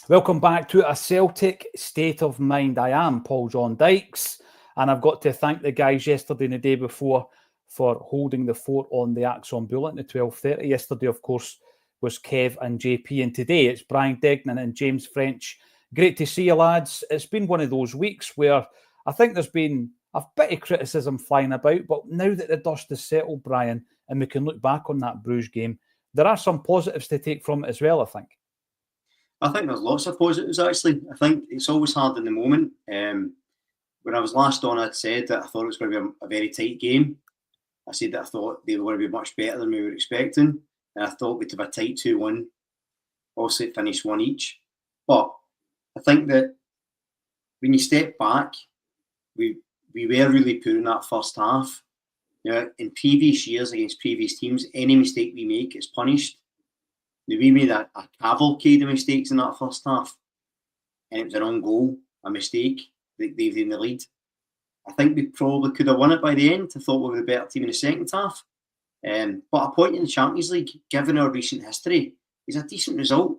Welcome back to A Celtic State of Mind. I am Paul John Dykes, and I've got to thank the guys yesterday and the day before for holding the fort on the Acsom Bulletin at 12:30. Yesterday, of course, was Kev and JP, and today it's Brian Degnan and James French. Great to see you, lads. It's been one of those weeks where I think there's been a bit of criticism flying about, but now that the dust is settled, Brian, and we can look back on that Bruges game, there are some positives to take from it as well, I think. I think there's lots of positives, actually. I think it's always hard in the moment. When I was last on, I'd said that I thought it was going to be a very tight game. I said that I thought they were going to be much better than we were expecting. And I thought we'd have a tight 2-1. Obviously, it finished 1 each. But I think that when you step back, we were really poor in that first half. In previous years against previous teams, any mistake we make is punished. We made a cavalcade of mistakes in that first half, and it was an own goal, a mistake that gave them the lead. I think we probably could have won it by the end. I thought we were the better team in the second half. But a point in the Champions League, given our recent history, is a decent result.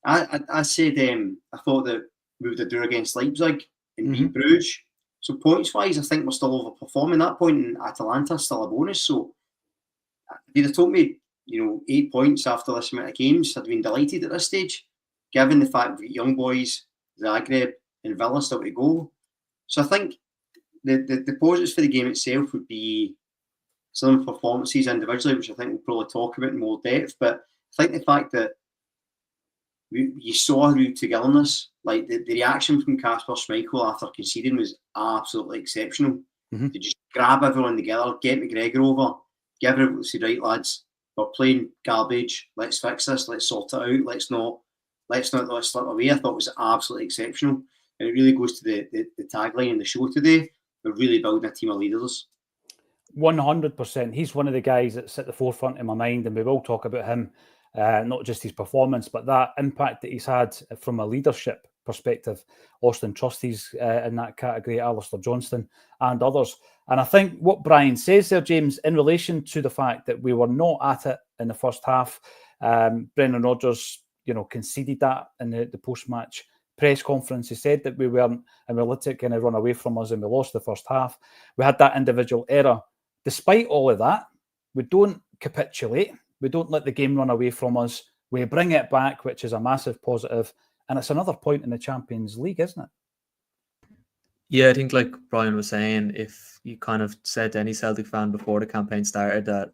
I said I thought that we would have drew against Leipzig and beat Bruges. So points-wise, I think we're still overperforming. That point in Atalanta is still a bonus. So if you'd have told me 8 points after this amount of games, I'd been delighted at this stage, given the fact that young boys, Zagreb and Villa still to go. So I think the positives for the game itself would be some performances individually, which I think we'll probably talk about in more depth. But I think the fact that you saw root togetherness, like the reaction from Kasper Schmeichel after conceding was absolutely exceptional. To just grab everyone together, get McGregor over, give everyone to say, right, lads, we're playing garbage. Let's fix this. Let's sort it out. Let's not let it slip away. I thought it was absolutely exceptional, and it really goes to the tagline in the show today. We're really building a team of leaders. 100%. He's one of the guys that's at the forefront in my mind, and we will talk about him, not just his performance, but that impact that he's had from a leadership perspective. Austin Trusty's in that category, Alistair Johnston and others. And I think what Brian says there, James, in relation to the fact that we were not at it in the first half, Brendan Rodgers, conceded that in the post-match press conference. He said that we weren't, and we let it kind of run away from us and we lost the first half. We had that individual error. Despite all of that, we don't capitulate. We don't let the game run away from us. We bring it back, which is a massive positive. And it's another point in the Champions League, isn't it? Yeah, I think like Brian was saying, if you kind of said to any Celtic fan before the campaign started that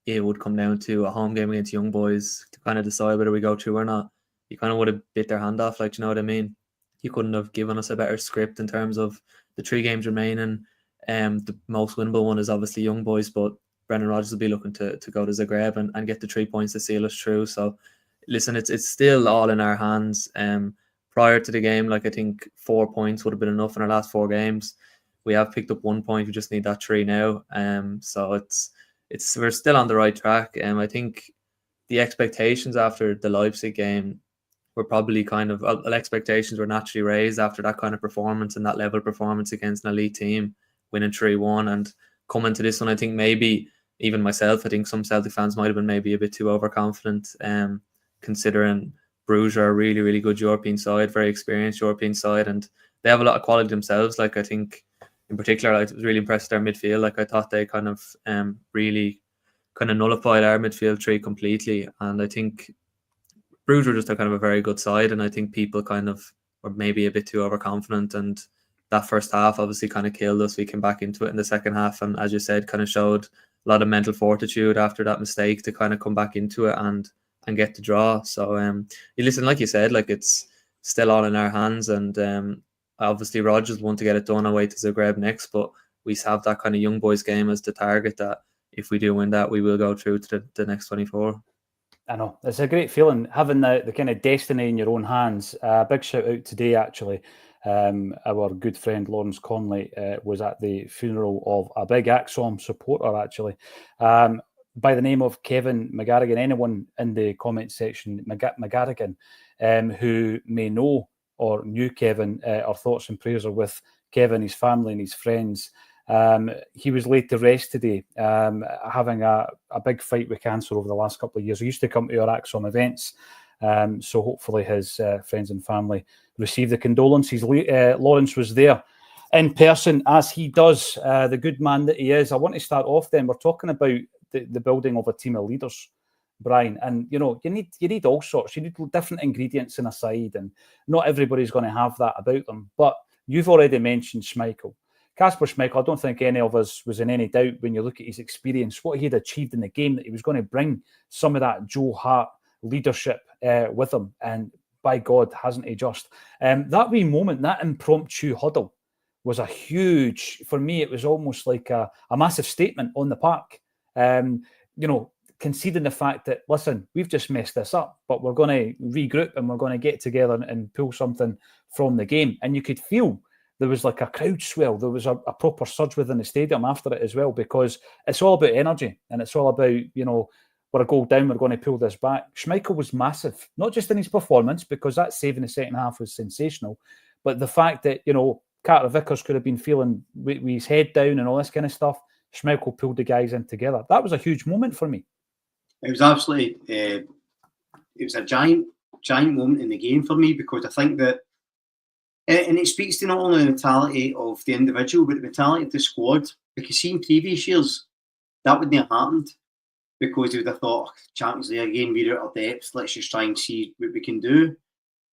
it would come down to a home game against young boys to kind of decide whether we go through or not, you kind of would have bit their hand off, like, you know what I mean? You couldn't have given us a better script in terms of the 3 games remaining. The most winnable one is obviously young boys, but Brendan Rodgers will be looking to go to Zagreb and get the 3 points to seal us through. So listen, it's still all in our hands. Prior to the game, like, I think 4 points would have been enough in our last 4 games. We have picked up 1 point. We just need that 3 now. So it's we're still on the right track. I think the expectations after the Leipzig game were probably kind of expectations were naturally raised after that kind of performance and that level of performance against an elite team, winning 3-1 and coming to this one. I think maybe even myself, I think some Celtic fans might have been maybe a bit too overconfident, considering Bruges are a really, really good European side, very experienced European side, and they have a lot of quality themselves. Like, I think in particular, I was really impressed with their midfield. Like, I thought they kind of really kind of nullified our midfield 3 completely, and I think Bruges were just a kind of a very good side, and I think people kind of were maybe a bit too overconfident, and that first half obviously kind of killed us. We came back into it in the second half, and as you said, kind of showed a lot of mental fortitude after that mistake to kind of come back into it and get the draw. So you listen, like you said, like, it's still all in our hands, and obviously Rodgers want to get it done away to Zagreb next, but we have that kind of young boys game as the target that if we do win that, we will go through to the next 24. I know. It's a great feeling, having the kind of destiny in your own hands. Big shout out today, actually. Our good friend Lawrence Conley was at the funeral of a big Acsom supporter, actually, by the name of Kevin McGarrigan. Anyone in the comment section, McGarrigan, who may know or knew Kevin, our thoughts and prayers are with Kevin, his family and his friends. He was laid to rest today, having a big fight with cancer over the last couple of years. He used to come to our Acsom events, So hopefully his friends and family receive the condolences. Lawrence was there in person, as he does, the good man that he is. I want to start off then. We're talking about the building of a team of leaders, Brian, and you need all sorts. You need different ingredients in a side, and not everybody's going to have that about them. But you've already mentioned Schmeichel. Kasper Schmeichel, I don't think any of us was in any doubt when you look at his experience, what he had achieved in the game, that he was going to bring some of that Joe Hart leadership with him. And by God, hasn't he just? That wee moment, that impromptu huddle was a huge, for me, it was almost like a massive statement on the park. Conceding the fact that, listen, we've just messed this up, but we're going to regroup and we're going to get together and pull something from the game. And you could feel there was like a crowd swell. There was a proper surge within the stadium after it as well, because it's all about energy and it's all about, we're a goal down, we're going to pull this back. Schmeichel was massive, not just in his performance, because that save in the second half was sensational, but the fact that, Carter Vickers could have been feeling with his head down and all this kind of stuff. Schmeichel pulled the guys in together. That was a huge moment for me. It was absolutely, it was a giant moment in the game for me, because I think that, and it speaks to not only the mentality of the individual, but the mentality of the squad. Because see, in previous years, that wouldn't have happened, because they would have thought, Champions League again, we're out of depth, let's just try and see what we can do.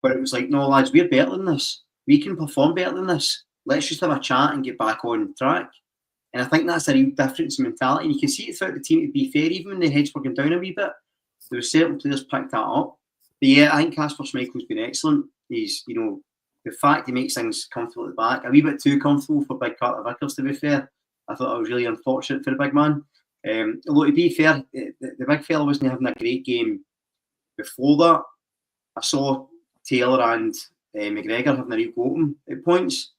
But it was like, no, lads, we're better than this. We can perform better than this. Let's just have a chat and get back on track. And I think that's a real difference in mentality. And you can see it throughout the team, to be fair, even when the heads were going down a wee bit, there were certain players picked that up. But yeah, I think Kasper Schmeichel's been excellent. He's, the fact he makes things comfortable at the back, a wee bit too comfortable for big Carter Vickers, to be fair. I thought I was really unfortunate for the big man. Although, to be fair, the big fella wasn't having a great game before that. I saw Taylor and McGregor having a real go at him at points.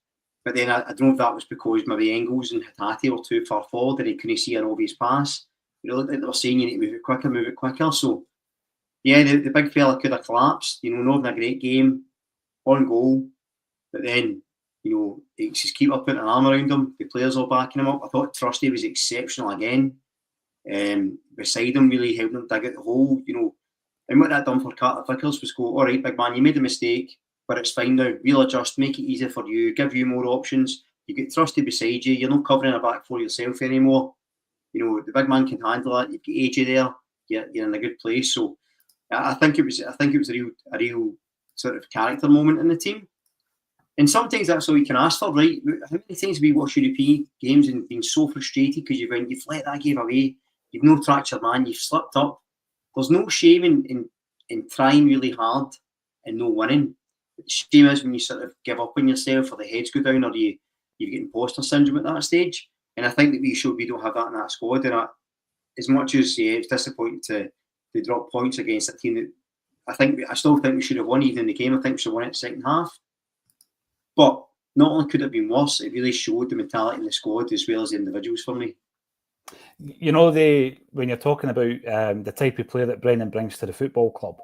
But then I don't know if that was because maybe Engels and Hatate were too far forward and he couldn't see an obvious pass. It looked like they were saying you need to move it quicker. So, yeah, the big fella could have collapsed. Not having a great game, on goal. But then, it's his keeper putting an arm around him. The players all backing him up. I thought Trusty was exceptional again. Beside him, really helping him dig out the hole. And what that done for Carter Vickers was go, all right, big man, you made a mistake, but it's fine now. We'll adjust, make it easier for you, give you more options. You get Trusty beside you. You're not covering a back for yourself anymore. The big man can handle it. You've got AJ there. You're in a good place. So I think it was a real sort of character moment in the team. And sometimes that's all you can ask for, right? How many times have we watched European games and been so frustrated because you've let that game away, you've no tracked your man, you've slipped up. There's no shame in trying really hard and no winning. The shame is when you sort of give up on yourself, or the heads go down, or you get imposter syndrome at that stage. And I think that we don't have that in that squad. And as much as it's disappointing to drop points against a team that I still think we should have won even in the game. I think we should have won it in the second half. But not only could it have been worse, it really showed the mentality in the squad as well as the individuals for me. When you're talking about the type of player that Brendan brings to the football club,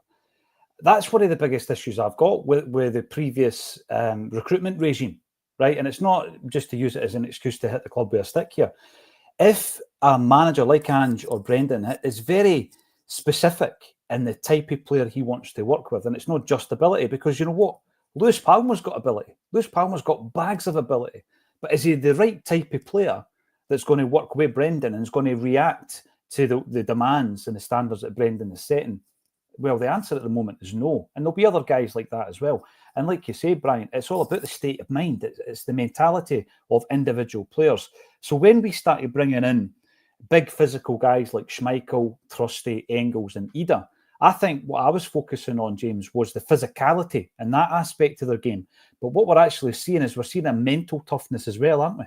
that's one of the biggest issues I've got with the previous recruitment regime, right? And it's not just to use it as an excuse to hit the club with a stick here. If a manager like Ange or Brendan is very specific in the type of player he wants to work with, and it's not just ability, because you know what? Lewis Palmer's got ability. Lewis Palmer's got bags of ability. But is he the right type of player that's going to work with Brendan and is going to react to the demands and the standards that Brendan is setting? Well, the answer at the moment is no. And there'll be other guys like that as well. And like you say, Brian, it's all about the state of mind. It's the mentality of individual players. So when we started bringing in big physical guys like Schmeichel, Trusty, Engels and Ida, I think what I was focusing on, James, was the physicality and that aspect of their game. But what we're actually seeing is we're seeing a mental toughness as well, aren't we?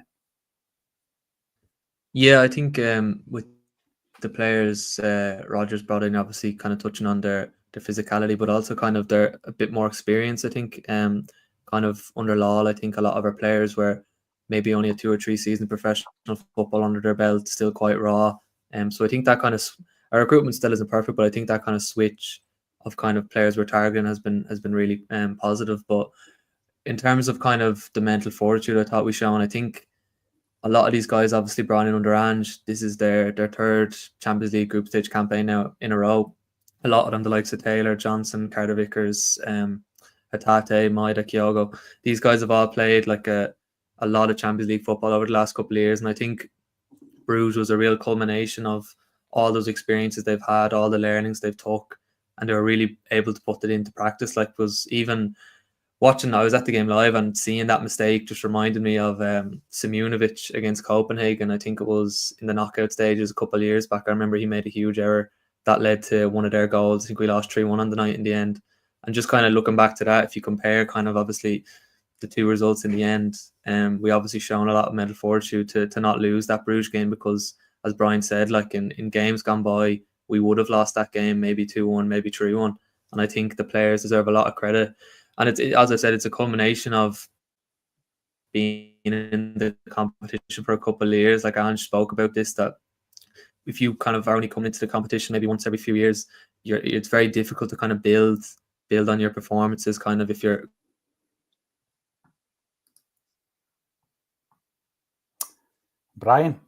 Yeah, I think with the players Rodgers brought in, obviously kind of touching on their physicality, but also kind of their a bit more experience, I think. Kind of under Lawal, I think a lot of our players were maybe only a 2 or 3 season professional football under their belt, still quite raw. So I think that kind of, our recruitment still isn't perfect, but I think that kind of switch of kind of players we're targeting has been really positive. But in terms of kind of the mental fortitude I thought we shown, I think a lot of these guys obviously brought in under Ange. This is their third Champions League group stage campaign now in a row. a lot of them, the likes of Taylor, Johnson, Carter Vickers, Hatate, Maida, Kyogo. These guys have all played like a lot of Champions League football over the last couple of years, and I think Bruges was a real culmination of all those experiences they've had, all the learnings they've took, and they were really able to put it into practice. Like, was even watching, I was at the game live, and seeing that mistake just reminded me of Simunovic against Copenhagen. I think it was in the knockout stages a couple of years back. I remember he made a huge error that led to one of their goals. I think we lost 3-1 on the night in the end. And just kind of looking back to that, if you compare kind of obviously the two results in the end, we obviously shown a lot of mental fortitude to not lose that Bruges game, because as Brian said, like in games gone by, we would have lost that game, maybe 2-1, maybe 3-1. And I think the players deserve a lot of credit. And it's, as I said, it's a culmination of being in the competition for a couple of years. Like Ange spoke about this, that if you kind of are only coming into the competition maybe once every few years, it's very difficult to kind of build on your performances, kind of if you're... Brian,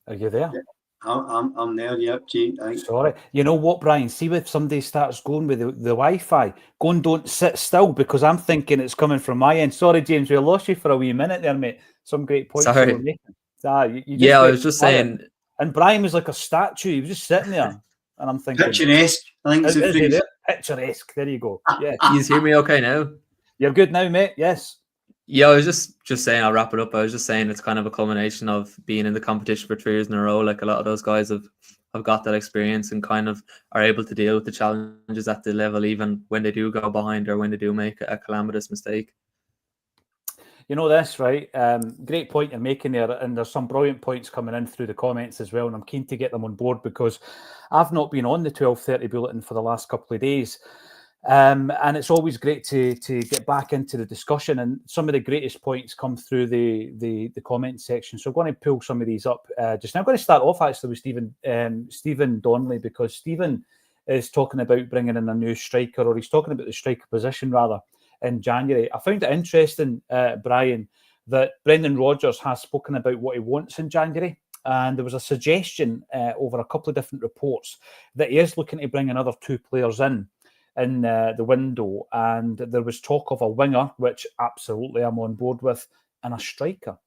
are you there? Yeah, I'm there, yep, James. Sorry. You know what, Brian? See if somebody starts going with the Wi-Fi, go and don't sit still, because I'm thinking it's coming from my end. Sorry, James, we lost you for a wee minute there, mate. Some great points you were making. Yeah, I was just saying... And Brian was like a statue. He was just sitting there. And I'm thinking... Picturesque. I think it's a phrase. Picturesque. There you go. Yeah. You hear me okay now? You're good now, mate. Yes. Yeah, I was just saying, I'll wrap it up. I was just saying it's kind of a culmination of being in the competition for 3 years in a row. Like, a lot of those guys have got that experience and kind of are able to deal with the challenges at the level, even when they do go behind or when they do make a calamitous mistake. You know this, right? Great point you're making there, and there's some brilliant points coming in through the comments as well, and I'm keen to get them on board, because I've not been on the 12:30 bulletin for the last couple of days. And it's always great to get back into the discussion, and some of the greatest points come through the comment section. So I'm going to pull some of these up just now. I'm going to start off actually with Stephen Donnelly, because Stephen is talking about bringing in a new striker, or he's talking about the striker position rather, in January. I found it interesting, Brian, that Brendan Rodgers has spoken about what he wants in January. And there was a suggestion over a couple of different reports that he is looking to bring another 2 players in the window. And there was talk of a winger, which absolutely I'm on board with, and a striker.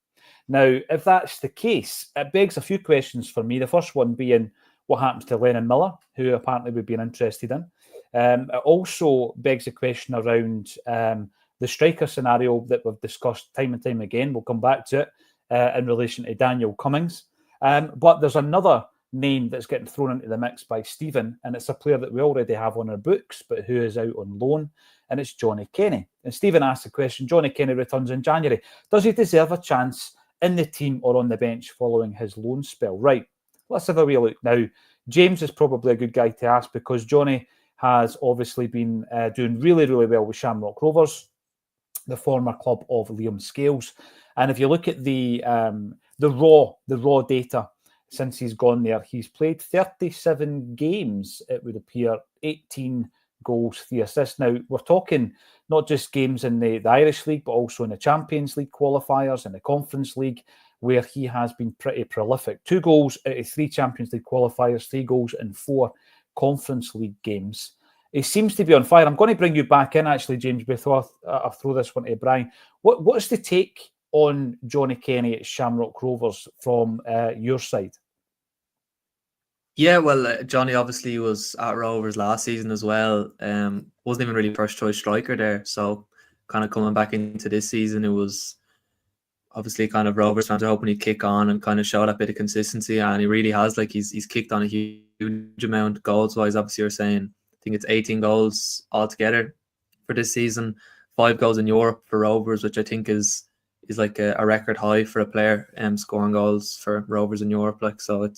Now, if that's the case, it begs a few questions for me. The first one being, what happens to Lennon Miller, who apparently we've been interested in? It also begs a question around the striker scenario that we've discussed time and time again. We'll come back to it in relation to Daniel Cummings. But there's another name that's getting thrown into the mix by Stephen, and it's a player that we already have on our books, but who is out on loan, and it's Johnny Kenny. And Stephen asked the question, Johnny Kenny returns in January. Does he deserve a chance in the team or on the bench following his loan spell? Right, let's have a wee look. Now, James is probably a good guy to ask, because Johnny has obviously been doing really, really well with Shamrock Rovers, the former club of Liam Scales. And if you look at the raw data since he's gone there, he's played 37 games, it would appear, 18 goals, 3 assists. Now, we're talking not just games in the Irish League, but also in the Champions League qualifiers and the Conference League, where he has been pretty prolific. 2 goals out of 3 Champions League qualifiers, 3 goals in 4 Conference League games. He seems to be on fire. I'm going to bring you back in, actually, James, before I throw this one to Brian. What's the take on Johnny Kenny at Shamrock Rovers from your side? Yeah, well, Johnny obviously was at Rovers last season as well. Wasn't even really first choice striker there. So kind of coming back into this season, it was obviously kind of Rovers fans are hoping he'd kick on and kind of show that bit of consistency. And he really has. Like, he's kicked on a huge amount goals-wise. Obviously, you're saying, I think it's 18 goals altogether for this season, 5 goals in Europe for Rovers, which I think is like a record high for a player scoring goals for Rovers in Europe. Like, so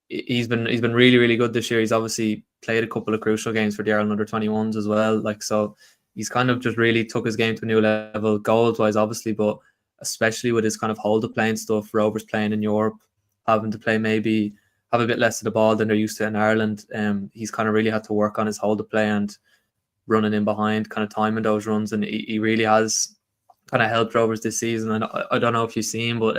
he's been really, really good this year. He's obviously played a couple of crucial games for the Ireland under-21s as well. Like, so he's kind of just really took his game to a new level, goals-wise, obviously, but especially with his kind of hold-up play and stuff. Rovers playing in Europe, having to play maybe have a bit less of the ball than they're used to in Ireland. He's kind of really had to work on his hold-up play and running in behind, kind of timing those runs, and he really has kind of helped Rovers this season. And I don't know if you've seen, but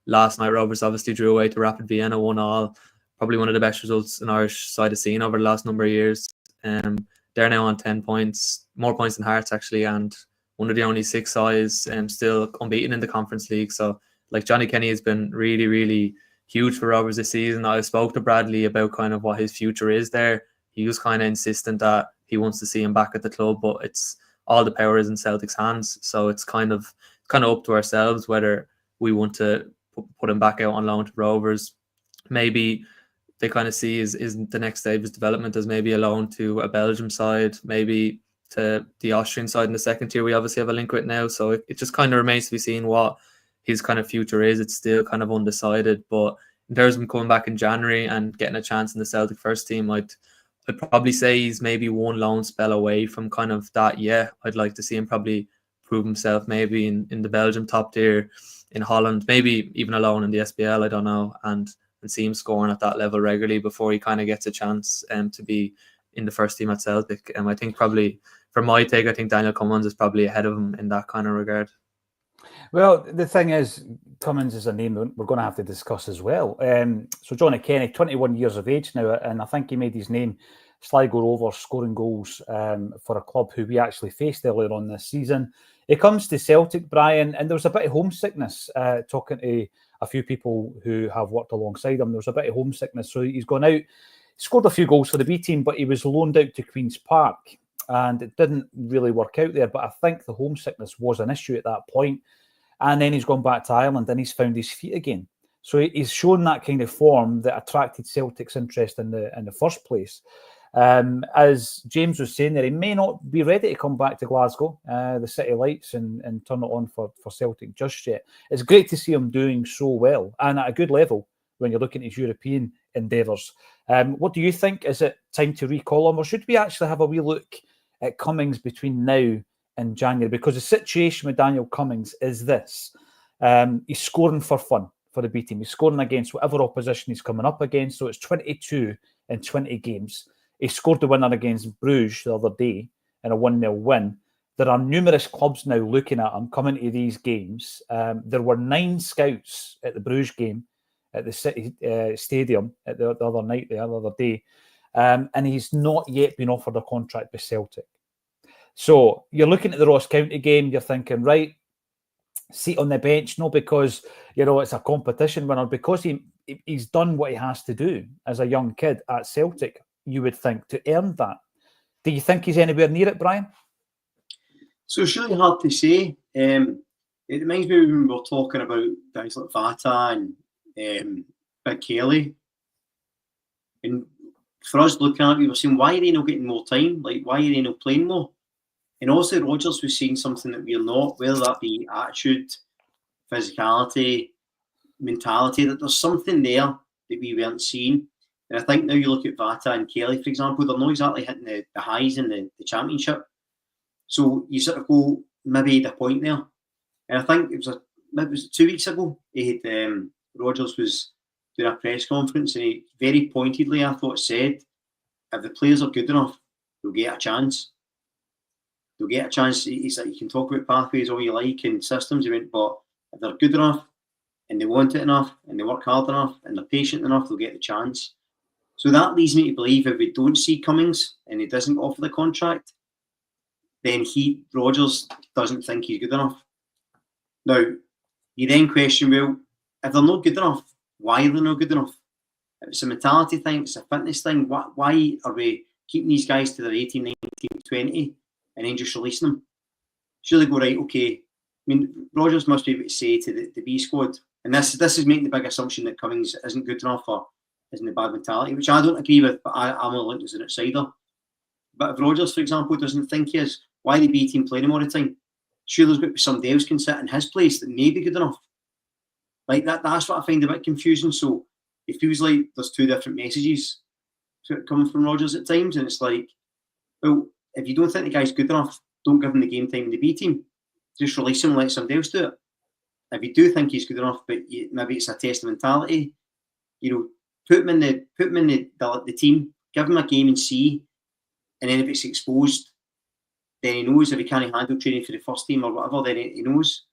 last night Rovers obviously drew away to Rapid Vienna 1-1. probably one of the best results an Irish side has seen over the last number of years. They're now on 10 points, more points than Hearts actually, and one of the only 6 sides still unbeaten in the Conference League. So like Johnny Kenny has been really, really huge for Rovers this season. I spoke to Bradley about kind of what his future is there. He was kind of insistent that he wants to see him back at the club, but it's all the power is in Celtic's hands. So it's kind of up to ourselves whether we want to put him back out on loan to Rovers. Maybe they kind of see is the next stage of his development as maybe a loan to a Belgium side, maybe to the Austrian side in the second tier. We obviously have a link with now, so it just kind of remains to be seen what his kind of future is. It's still kind of undecided, but in terms of him coming back in January and getting a chance in the Celtic first team, I'd probably say he's maybe one loan spell away from kind of that. Yeah, I'd like to see him probably prove himself maybe in the Belgium top tier, in Holland, maybe even alone in the SPL, I don't know, and see him scoring at that level regularly before he kind of gets a chance to be in the first team at Celtic. I think probably, for my take, I think Daniel Cummins is probably ahead of him in that kind of regard. Well, the thing is, Cummins is a name we're going to have to discuss as well. So Johnny Kenny, 21 years of age now, and I think he made his name Sligo Rovers, scoring goals for a club who we actually faced earlier on this season. He comes to Celtic, Brian, and there was a bit of homesickness talking to a few people who have worked alongside him. There was a bit of homesickness, so he's gone out, scored a few goals for the B team, but he was loaned out to Queen's Park, and it didn't really work out there. But I think the homesickness was an issue at that point. And then he's gone back to Ireland and he's found his feet again. So he's shown that kind of form that attracted Celtic's interest in the first place. As James was saying there, he may not be ready to come back to Glasgow, the City Lights, and turn it on for Celtic just yet. It's great to see him doing so well and at a good level when you're looking at his European endeavours. What do you think? Is it time to recall him, or should we actually have a wee look at Cummings between now in January? Because the situation with Daniel Cummings is this. He's scoring for fun for the B team. He's scoring against whatever opposition he's coming up against. So it's 22 in 20 games. He scored the winner against Bruges the other day in a 1-0 win. There are numerous clubs now looking at him, coming to these games. There were 9 scouts at the Bruges game at the City Stadium at the other night, the other day. And he's not yet been offered a contract with Celtic. So you're looking at the Ross County game, you're thinking, right, seat on the bench, not because, it's a competition winner, because he's done what he has to do as a young kid at Celtic, you would think, to earn that. Do you think he's anywhere near it, Brian? So it's really hard to say. It reminds me when we were talking about guys like Vata and Big Kelly. And for us looking at it, we were saying, why are they not getting more time? Like, why are they not playing more? And also Rodgers was saying something that we're not, whether that be attitude, physicality, mentality, that there's something there that we weren't seeing. And I think now you look at Vata and Kelly, for example, they're not exactly hitting the highs in the championship. So you sort of go, maybe the point there. And I think it was 2 weeks ago, he had, Rodgers was doing a press conference, and he very pointedly, I thought, said, if the players are good enough, they'll get a chance. They'll get a chance. He's like, you can talk about pathways all you like and systems. He went, but if they're good enough and they want it enough and they work hard enough and they're patient enough, they'll get the chance. So that leads me to believe if we don't see Cummings and he doesn't offer the contract, then Rodgers doesn't think he's good enough. Now, you then question, well, if they're not good enough, why are they not good enough? If it's a mentality thing, it's a fitness thing, why are we keeping these guys to their 18, 19, 20 and then just releasing them? Surely go, right, okay. I mean, Rodgers must be able to say to the B squad, and this is making the big assumption that Cummings isn't good enough or isn't a bad mentality, which I don't agree with, but I'm a link as an outsider. But if Rodgers, for example, doesn't think he is, why the B team playing him all the time? Sure, there's got to be somebody else can sit in his place that may be good enough. Like that's what I find a bit confusing. So it feels like there's 2 different messages coming from Rodgers at times, and it's like, well, if you don't think the guy's good enough, don't give him the game time in the B team. Just release him and let somebody else do it. If you do think he's good enough, but maybe it's a test of mentality, put him in the team, give him a game and see, and then if it's exposed, then he knows. If he can't handle training for the first team or whatever, then he knows.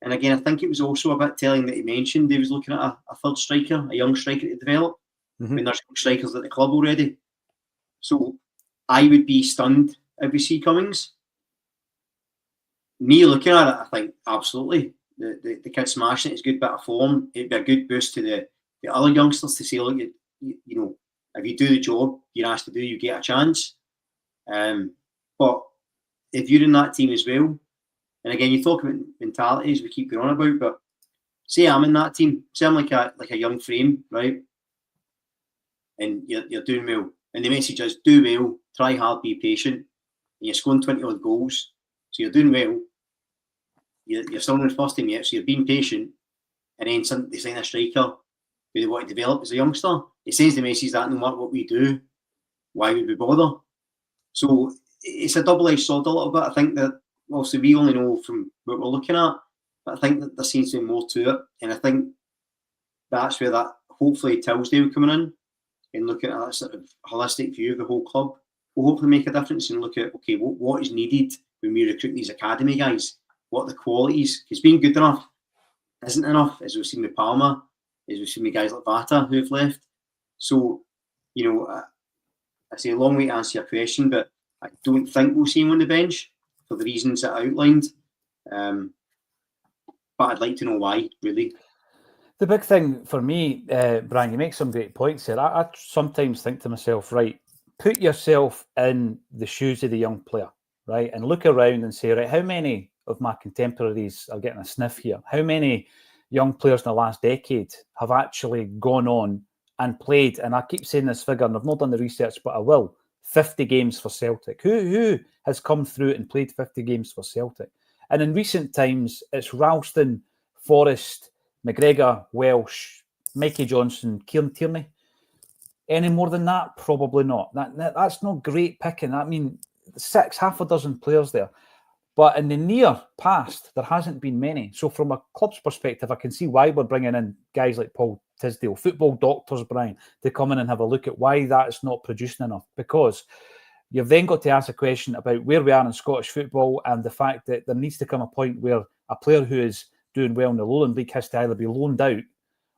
And again, I think it was also a bit telling that he mentioned he was looking at a third striker, a young striker to develop. when there's strikers at the club already. So I would be stunned if we see Cummings. Me looking at it, I think absolutely the kid's smashing it. It's a good bit of form. It'd be a good boost to the other youngsters to say, look, you know, if you do the job you're asked to do, you get a chance. But if you're in that team as well, and again, you talk about mentalities we keep going on about, but say I'm in that team, say I'm like a young frame, right? And you're doing well. And the message is do well, try hard, be patient, and you're scoring 20 odd goals. So you're doing well. You're still in the first team yet, so you're being patient. And then they sign a striker who they want to develop as a youngster. It sends the message that no matter what we do, why would we bother? So it's a double-edged sword a little bit. I think that, obviously, we only know from what we're looking at, but I think that there seems to be more to it. And I think that's where that, hopefully, Tilsdale coming in and looking at that sort of holistic view of the whole club will hopefully make a difference and look at, okay, what is needed when we recruit these academy guys? What are the qualities? Because being good enough isn't enough, as we've seen with Palmer, as we've seen with guys like Vata who have left. So, you know, I say a long way to answer your question, but I don't think we'll see him on the bench for the reasons that I outlined. But I'd like to know why, really. The big thing for me, Brian, you make some great points here. I sometimes think to myself, right, put yourself in the shoes of the young player, right, and look around and say, right, how many of my contemporaries are getting a sniff here? How many young players in the last decade have actually gone on and played, and I keep saying this figure, and I've not done the research, but I will, 50 games for Celtic? Who has come through and played 50 games for Celtic? And in recent times, it's Ralston, Forrest, McGregor, Welsh, Mikey Johnson, Kieran Tierney. Any more than that? Probably not. That's not great picking. I mean, half a dozen players there. But in the near past, there hasn't been many. So from a club's perspective, I can see why we're bringing in guys like Paul Tisdale, football doctors, Brian, to come in and have a look at why that's not producing enough. Because you've then got to ask a question about where we are in Scottish football and the fact that there needs to come a point where a player who is doing well in the Lowland League has to either be loaned out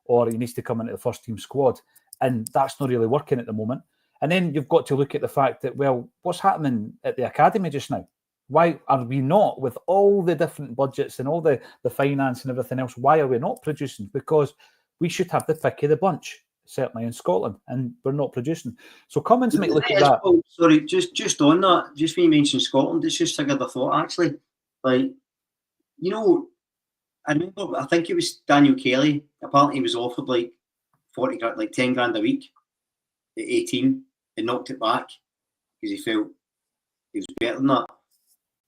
or he needs to come into the first team squad. And that's not really working at the moment. And then you've got to look at the fact that, well, what's happening at the academy just now? Why are we not, with all the different budgets and all the finance and everything else, why are we not producing? Because we should have the pick of the bunch, certainly in Scotland, and we're not producing. So Cummins might look at that. Well, sorry, just on that, just when you mentioned Scotland, it's just triggered a thought, actually. Like, you know, I remember, I think it was Daniel Kelly, apparently he was offered like 40 grand, like 10 grand a week at 18 and knocked it back because he felt he was better than that.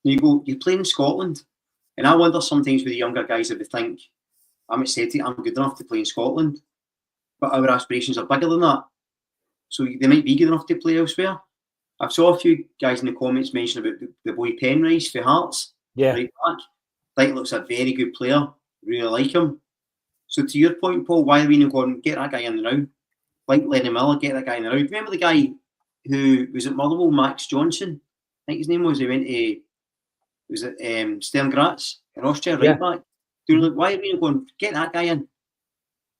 You go, you're playing in Scotland, and I wonder sometimes with the younger guys if they think, I'm at Celtic, I'm good enough to play in Scotland, but our aspirations are bigger than that. So they might be good enough to play elsewhere. I saw a few guys in the comments mention about the boy Penrice for Hearts. Yeah. Right back. I think he looks a very good player. Really like him. So to your point, Paul, why are we not going, get that guy in now? Like Lenny Miller, get that guy in now. Remember the guy who was at Motherwell, Max Johnson? I think his name was, he went to, was it Stern Graz in Austria, right back? You know, like, why are we not going, get that guy in?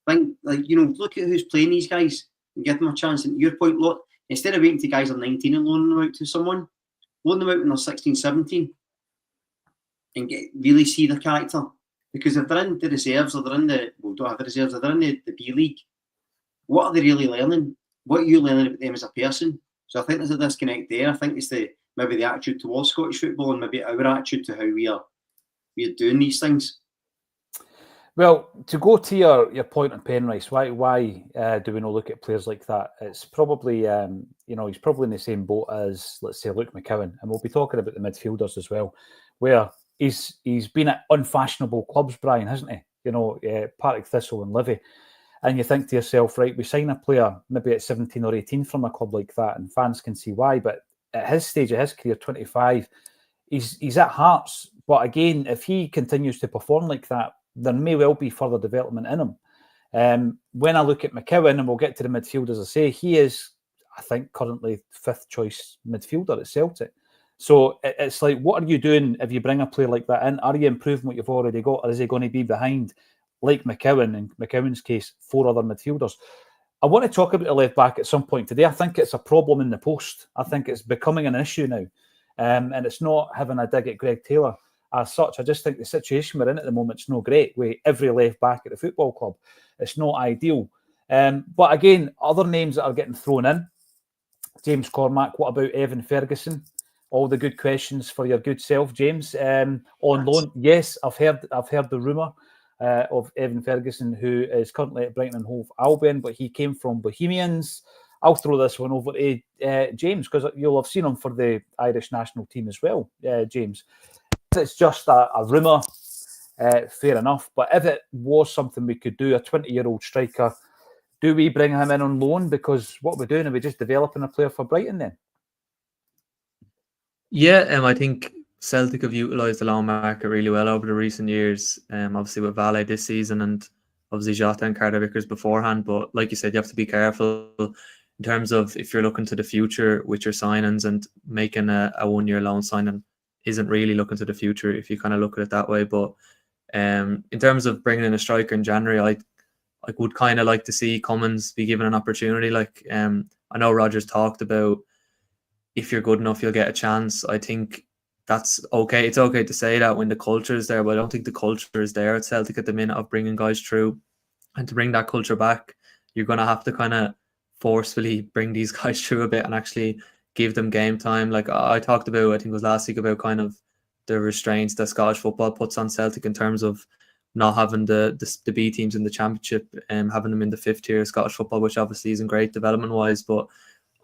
Think, like, you know, look at who's playing these guys and give them a chance. And your point, look, instead of waiting till guys are 19 and loaning them out to someone, loan them out when they're 16, 17 and really see their character. Because if they're in the reserves or they're in the, well, don't have the reserves, if they're in the B League, what are they really learning? What are you learning about them as a person? So I think there's a disconnect there. I think it's maybe the attitude towards Scottish football and maybe our attitude to how we're doing these things. Well, to go to your point on Penrice, why do we not look at players like that? It's probably, you know, he's probably in the same boat as, let's say, Luke McCowan, and we'll be talking about the midfielders as well, where he's been at unfashionable clubs, Brian, hasn't he? You know, Partick Thistle and Livy. And you think to yourself, right, we sign a player maybe at 17 or 18 from a club like that, and fans can see why. But at his stage of his career, 25, he's at Hearts. But again, if he continues to perform like that, there may well be further development in him. When I look at McCowan, and we'll get to the midfield, as I say, he is, I think, currently 5th choice midfielder at Celtic. So it's like, what are you doing if you bring a player like that in? Are you improving what you've already got, or is he going to be behind, like McCowan, in McCowan's case, 4 other midfielders? I want to talk about the left back at some point today. I think it's a problem in the post. I think it's becoming an issue now. And it's not having a dig at Greg Taylor as such. I just think the situation we're in at the moment is not great with every left back at the football club. It's not ideal. But again, other names that are getting thrown in. James Cormack, what about Evan Ferguson? All the good questions for your good self, James. On loan, yes, I've heard the rumour of Evan Ferguson, who is currently at Brighton and Hove Albion, but he came from Bohemians. I'll throw this one over to James, because you'll have seen him for the Irish national team as well, James. It's just a rumour, fair enough. But if it was something we could do, a 20-year-old striker, do we bring him in on loan? Because what we're doing, are we just developing a player for Brighton then? Yeah, I think Celtic have utilised the loan market really well over the recent years. Obviously with Valle this season, and obviously Jota and Carter Vickers beforehand. But like you said, you have to be careful in terms of if you're looking to the future with your signings, and making a 1-year loan signing isn't really looking to the future if you kind of look at it that way. But in terms of bringing in a striker in January, I would kind of like to see Cummins be given an opportunity. Like I know Rodgers talked about, if you're good enough, you'll get a chance. I think that's okay. It's okay to say that when the culture is there, but I don't think the culture is there at Celtic at the minute of bringing guys through. And to bring that culture back, you're going to have to kind of forcefully bring these guys through a bit and actually give them game time. Like I talked about, I think it was last week, about kind of the restraints that Scottish football puts on Celtic in terms of not having the B teams in the championship and having them in the 5th tier of Scottish football, which obviously isn't great development wise. But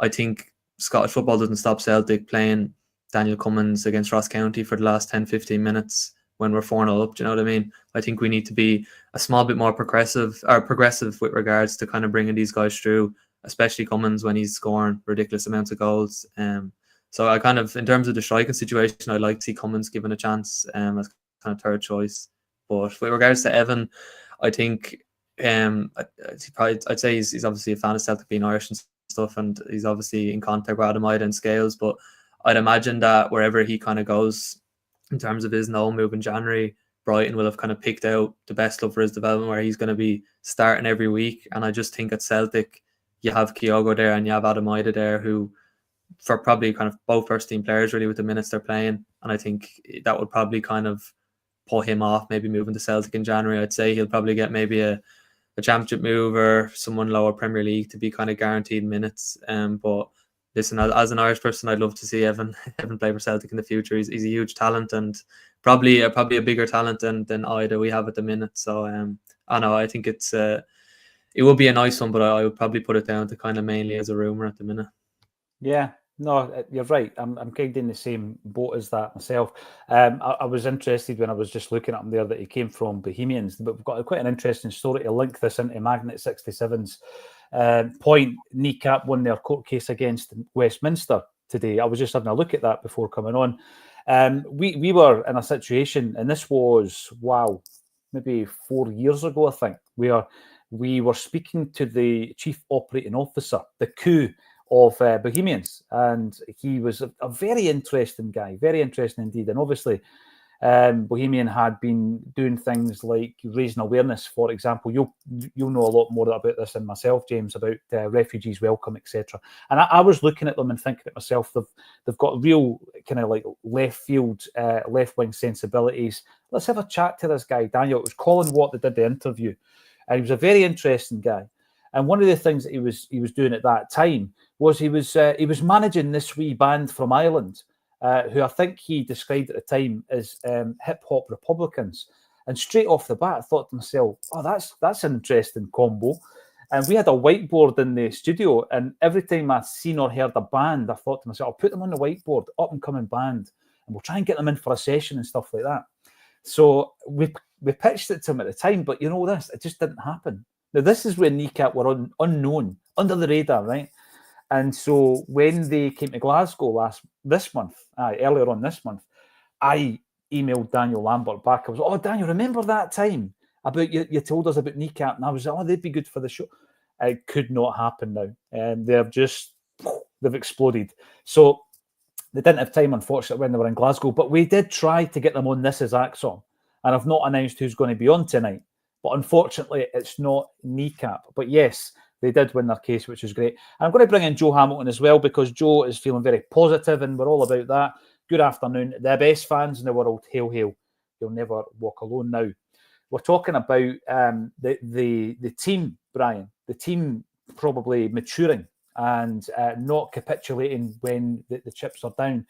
I think Scottish football doesn't stop Celtic playing Daniel Cummins against Ross County for the last 10-15 minutes when we're 4-0 up. Do you know what I mean? I think we need to be a small bit more progressive with regards to kind of bringing these guys through, especially Cummins when he's scoring ridiculous amounts of goals. So I kind of, in terms of the striking situation, I'd like to see Cummins given a chance as kind of third choice. But with regards to Evan, I think I'd say he's obviously a fan of Celtic being Irish and stuff, and he's obviously in contact with Adam Ida and Scales. But I'd imagine that wherever he kind of goes in terms of his no move in January, Brighton will have kind of picked out the best club for his development, where he's going to be starting every week. And I just think at Celtic, you have Kyogo there and you have Adam Ida there, who for probably kind of both first team players really with the minutes they're playing. And I think that would probably kind of put him off maybe moving to Celtic in January. I'd say he'll probably get maybe a championship move or someone lower Premier League to be kind of guaranteed minutes. But listen, as an Irish person, I'd love to see Evan play for Celtic in the future. He's a huge talent, and probably a bigger talent than Ida we have at the minute. So I know, I think it would be a nice one, but I would probably put it down to kind of mainly as a rumour at the minute. Yeah, no, you're right. I'm kind of in the same boat as that myself. I was interested when I was just looking at him there that he came from Bohemians, but we've got quite an interesting story to link this into Magnet 67's point. Kneecap won their court case against Westminster today. I was just having a look at that before coming on. We were in a situation, and this was, maybe 4 years ago, I think, where we were speaking to the chief operating officer, the coup of Bohemians, and he was a very interesting guy, very interesting indeed. And obviously Bohemian had been doing things like raising awareness. For example, you'll know a lot more about this than myself, James, about refugees welcome, etc. And I was looking at them and thinking to myself, they've got real kind of like left field, left wing sensibilities. Let's have a chat to this guy, Daniel. It was Colin Watt that did the interview, and he was a very interesting guy. And one of the things that he was doing at that time was he was managing this wee band from Ireland, who I think he described at the time as hip hop Republicans. And straight off the bat, I thought to myself, "Oh, that's an interesting combo." And we had a whiteboard in the studio, and every time I seen or heard a band, I thought to myself, "I'll put them on the whiteboard, up and coming band, and we'll try and get them in for a session and stuff like that." So we pitched it to him at the time, but you know this, it just didn't happen. Now, this is when Kneecap were unknown, under the radar, right? And so when they came to Glasgow earlier on this month, I emailed Daniel Lambert back. I was, "Oh, Daniel, remember that time about you told us about Kneecap?" And I was, "Oh, they'd be good for the show." It could not happen now. And they've exploded. So they didn't have time, unfortunately, when they were in Glasgow. But we did try to get them on This Is Acsom. And I've not announced who's going to be on tonight. But unfortunately, it's not Kneecap. But yes, they did win their case, which is great. And I'm going to bring in Joe Hamilton as well, because Joe is feeling very positive, and we're all about that. Good afternoon. The best fans in the world, hail, hail. You'll never walk alone now. We're talking about the team, Brian, the team probably maturing and not capitulating when the chips are down.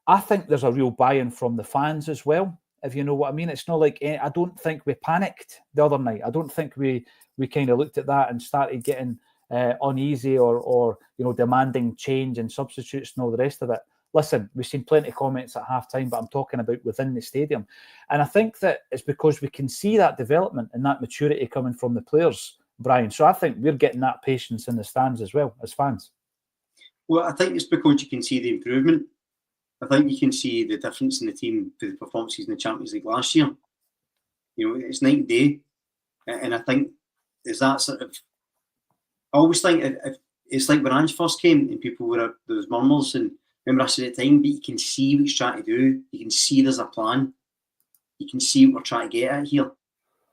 I think there's a real buy-in from the fans as well, if you know what I mean. It's not like, I don't think we panicked the other night. I don't think we kind of looked at that and started getting uneasy or demanding change and substitutes and all the rest of it. Listen, we've seen plenty of comments at half-time, but I'm talking about within the stadium. And I think that it's because we can see that development and that maturity coming from the players, Brian. So I think we're getting that patience in the stands as well, as fans. Well, I think it's because you can see the improvement. I think you can see the difference in the team for the performances in the Champions League last year. It's night and day. And I think there's that sort of... I always think it's like when Ange first came and people were... There was murmurs, and remember I said at the time, but you can see what he's trying to do. You can see there's a plan. You can see what we're trying to get at here.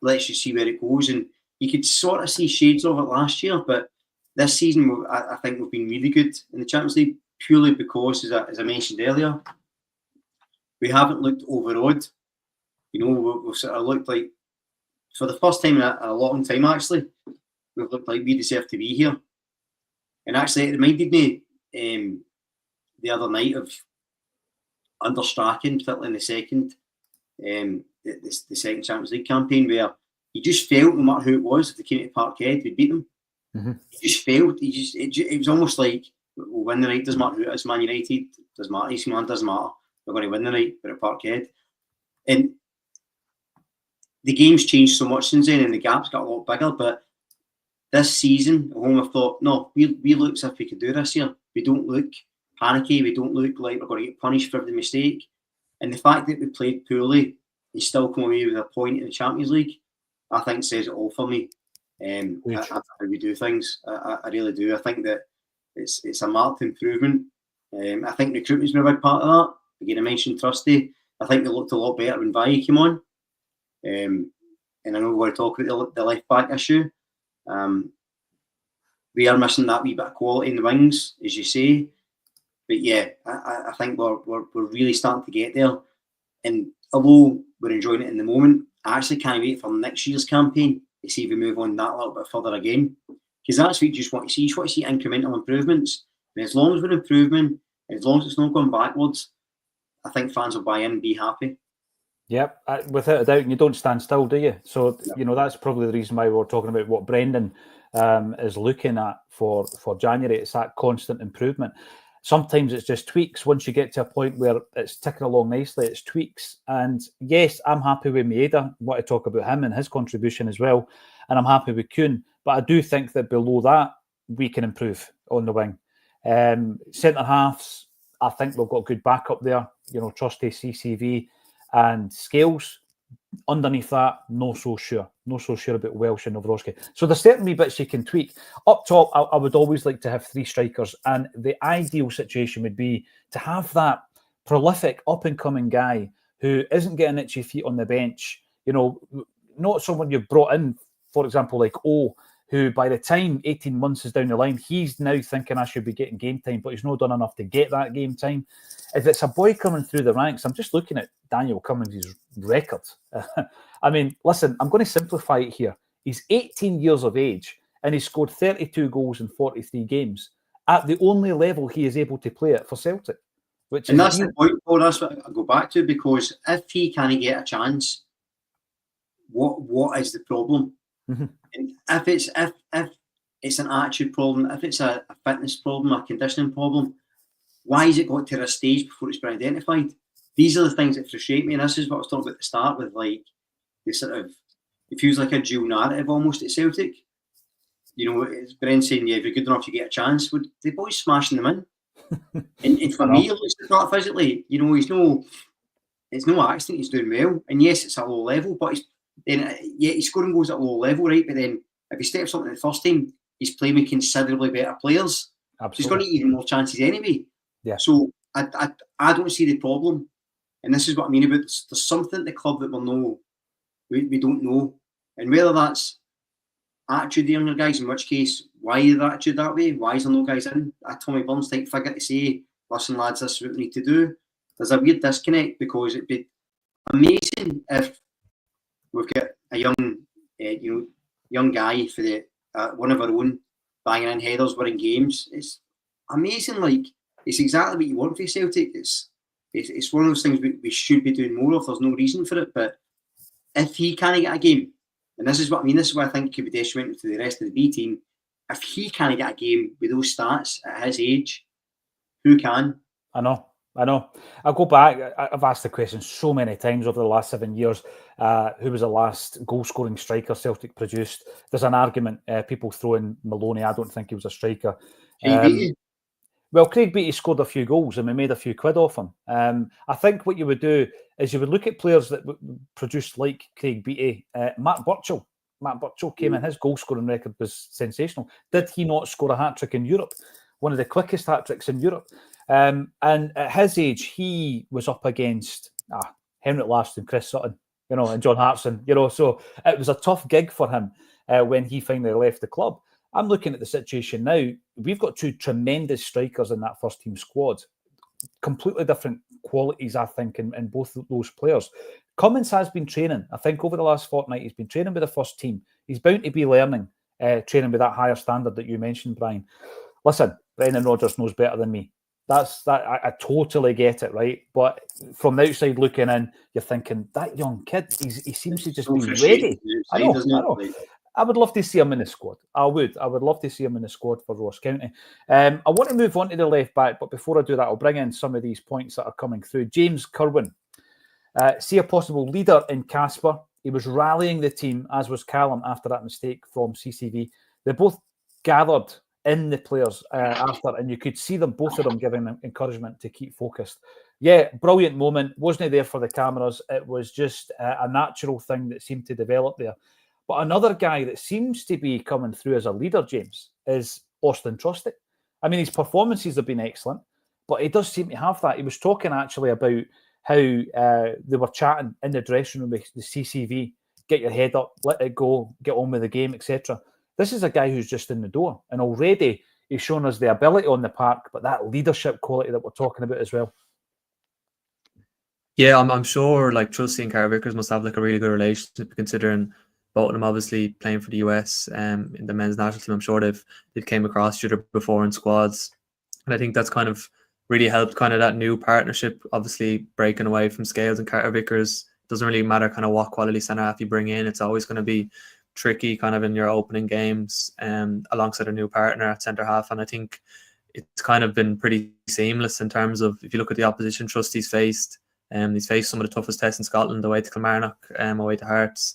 Let's just see where it goes. And you could sort of see shades of it last year, but this season, I think we've been really good in the Champions League, purely because, as I mentioned earlier, we haven't looked overawed. We've sort of looked like, for the first time in a long time, actually, we've looked like we deserve to be here. And actually, it reminded me the other night of under Strachan, particularly in the second Champions League campaign, where you just felt, no matter who it was, if they came to Parkhead, we'd beat them. Mm-hmm. You just felt, it was almost like, we'll win the night, doesn't matter who it is, Man United, doesn't matter, AC Milan, doesn't matter, we're going to win the night, we're at Parkhead. And the game's changed so much since then, and the gap's got a lot bigger, but this season, at home, I've thought, no, we look as if we could do this here. We don't look panicky, we don't look like we're going to get punished for every mistake. And the fact that we played poorly and still come away with a point in the Champions League, I think says it all for me. How we do things, I really do. I think that it's a marked improvement. I think recruitment's been a big part of that. Again, I mentioned Trusty. I think they looked a lot better when Valle came on. And I know we're going to talk about the left back issue. We are missing that wee bit of quality in the wings, as you say. But yeah, I think we're really starting to get there. And although we're enjoying it in the moment, I actually can't wait for next year's campaign to see if we move on that a little bit further again. Because that's what you just want to see. You just want to see incremental improvements. And as long as we're improving, as long as it's not going backwards, I think fans will buy in and be happy. Yep, without a doubt. And you don't stand still, do you? So, that's probably the reason why we're talking about what Brendan is looking at for January. It's that constant improvement. Sometimes it's just tweaks. Once you get to a point where it's ticking along nicely, it's tweaks. And yes, I'm happy with Maeda. I want to talk about him and his contribution as well. And I'm happy with Kuhn. But I do think that below that, we can improve on the wing. Centre halves, I think we've got good backup there. Trusty, CCV and Scales. Underneath that, not so sure. Not so sure about Welsh and Novroski. So there's certain wee bits you can tweak. Up top, I would always like to have 3 strikers. And the ideal situation would be to have that prolific, up-and-coming guy who isn't getting itchy feet on the bench. Not someone you've brought in, for example, like O, who by the time 18 months is down the line, he's now thinking I should be getting game time, but he's not done enough to get that game time. If it's a boy coming through the ranks, I'm just looking at Daniel Cummins' record. I mean, listen, I'm going to simplify it here. He's 18 years of age and he's scored 32 goals in 43 games at the only level he is able to play at for Celtic. And that's the point, Paul, that's what I go back to, because if he can't get a chance, what is the problem? Mm-hmm. And if it's an attitude problem, if it's a fitness problem, a conditioning problem, why has it got to this stage before it's been identified? These are the things that frustrate me, and this is what I was talking about at the start with, like, the sort of, it feels like a dual narrative almost at Celtic. It's Brent saying, yeah, if you're good enough, you get a chance. Well, the boys smashing them in. and for me, it looks like physically, it's no accident he's doing well. And yes, it's a low level, but he's scoring goals at a low level, right? But then if he steps up in the first team, he's playing with considerably better players. Absolutely. He's going to get even more chances anyway. Yeah. So I don't see the problem. And this is what I mean about there's something at the club that we don't know. And whether that's attitude of the younger guys, in which case, why is the attitude that way? Why is there no guys in a Tommy Burns type figure to say, listen lads, this is what we need to do? There's a weird disconnect, because it'd be amazing if we've got a young guy for the one of our own banging in headers, winning games. It's amazing. Like, it's exactly what you want for Celtic. It's one of those things we should be doing more of. There's no reason for it, but if he can't get a game, and this is what I mean, this is what I think could be detrimental to the rest of the B team. If he can't get a game with those stats at his age, who can? I know. I'll go back. I've asked the question so many times over the last 7 years. Who was the last goal-scoring striker Celtic produced? There's an argument. People throw in Maloney. I don't think he was a striker. Well, Craig Beattie scored a few goals and we made a few quid off him. I think what you would do is you would look at players that produced like Craig Beattie. Matt Burchell came in. His goal-scoring record was sensational. Did he not score a hat-trick in Europe? One of the quickest hat-tricks in Europe. And at his age, he was up against Henrik Larsson, Chris Sutton, and John Hartson, so it was a tough gig for him when he finally left the club. I'm looking at the situation now. We've got two tremendous strikers in that first team squad. Completely different qualities, I think, in both of those players. Cummins has been training. I think over the last fortnight, he's been training with the first team. He's bound to be learning, training with that higher standard that you mentioned, Brian. Listen, Brendan Rodgers knows better than me. I totally get it, right? But from the outside looking in, you're thinking, that young kid, he seems to just be ready. I know. I would love to see him in the squad. I would love to see him in the squad for Ross County. I want to move on to the left back, but before I do that, I'll bring in some of these points that are coming through. James Kerwin, see a possible leader in Casper. He was rallying the team, as was Callum, after that mistake from CCV. They both gathered in the players after, and you could see them, both of them, giving them encouragement to keep focused. Yeah, brilliant moment. Wasn't there for the cameras. It was just a natural thing that seemed to develop there. But another guy that seems to be coming through as a leader, James, is Austin Trusty. I mean, his performances have been excellent, but he does seem to have that. He was talking actually about how they were chatting in the dressing room with the CCV, get your head up, let it go, get on with the game, etc. This is a guy who's just in the door, and already he's shown us the ability on the park, but that leadership quality that we're talking about as well. Yeah, I'm sure like Trusty and Carl Vickers must have like a really good relationship, considering both of them obviously playing for the US in the men's national team. I'm sure they've came across each other before in squads, and I think that's kind of really helped kind of that new partnership. Obviously, breaking away from Scales and Carter Vickers, doesn't really matter kind of what quality centre half you bring in. It's always going to be tricky kind of in your opening games alongside a new partner at centre half, and I think it's kind of been pretty seamless in terms of, if you look at the opposition Trusty's faced, he's faced some of the toughest tests in Scotland, away to Kilmarnock, away to Hearts.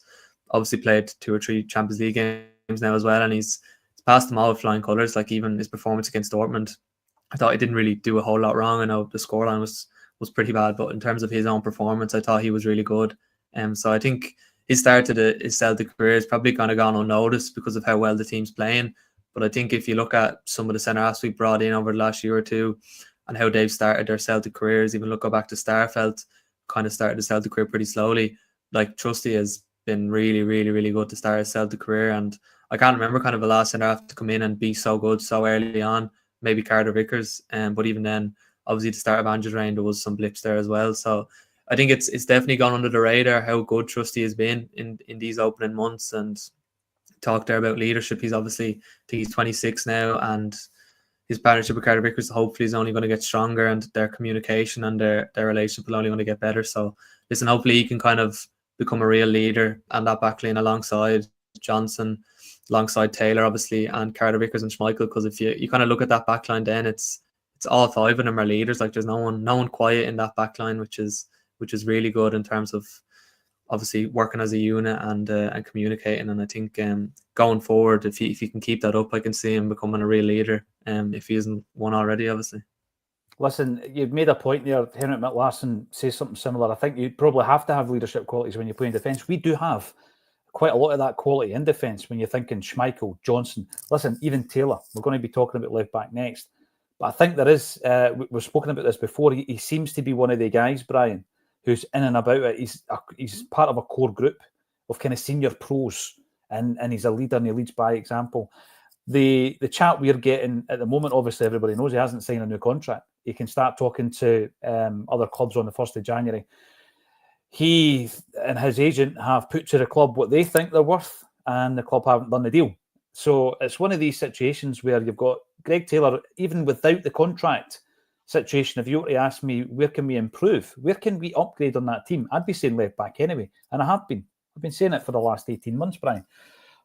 Obviously played 2 or 3 Champions League games now as well, and he's passed them all with flying colours. Like even his performance against Dortmund, I thought he didn't really do a whole lot wrong. I know the scoreline was pretty bad, but in terms of his own performance, I thought he was really good. So I think his start to his Celtic career is probably kind of gone unnoticed because of how well the team's playing. But I think if you look at some of the centre-halves we brought in over the last year or two and how they've started their Celtic careers, even go back to Starfelt, kind of started the Celtic career pretty slowly. Like Trusty has been really, really, really good to start his Celtic career, and I can't remember kind of the last centre half to come in and be so good so early on. Maybe Carter Vickers, but even then, obviously the start of Andrew's reign, there was some blips there as well. So I think it's definitely gone under the radar how good Trusty has been in these opening months. And talked there about leadership. He's obviously, I think he's 26 now, and his partnership with Carter Vickers hopefully is only going to get stronger, and their communication and their relationship will only going to get better. So listen, hopefully he can kind of become a real leader and that backline alongside Johnson, alongside Taylor obviously, and Carter Vickers and Schmeichel, because if you kind of look at that backline, then it's all 5 of them are leaders. Like there's no one quiet in that backline, which is really good in terms of obviously working as a unit and communicating. And I think going forward, if he can keep that up, I can see him becoming a real leader, if he isn't one already, obviously. Listen, you've made a point there. Henrik Larsson says something similar. I think you probably have to have leadership qualities when you play in defence. We do have quite a lot of that quality in defence when you're thinking Schmeichel, Johnson. Listen, even Taylor. We're going to be talking about left back next. But I think there is, we've spoken about this before, he seems to be one of the guys, Brian, who's in and about it. He's part of a core group of kind of senior pros and he's a leader and he leads by example. The chat we're getting at the moment, obviously everybody knows he hasn't signed a new contract. He can start talking to other clubs on the 1st of January. He and his agent have put to the club what they think they're worth, and the club haven't done the deal. So it's one of these situations where you've got Greg Taylor, even without the contract situation. If you were to ask me, where can we improve? Where can we upgrade on that team? I'd be saying left back anyway. And I have been. I've been saying it for the last 18 months, Brian.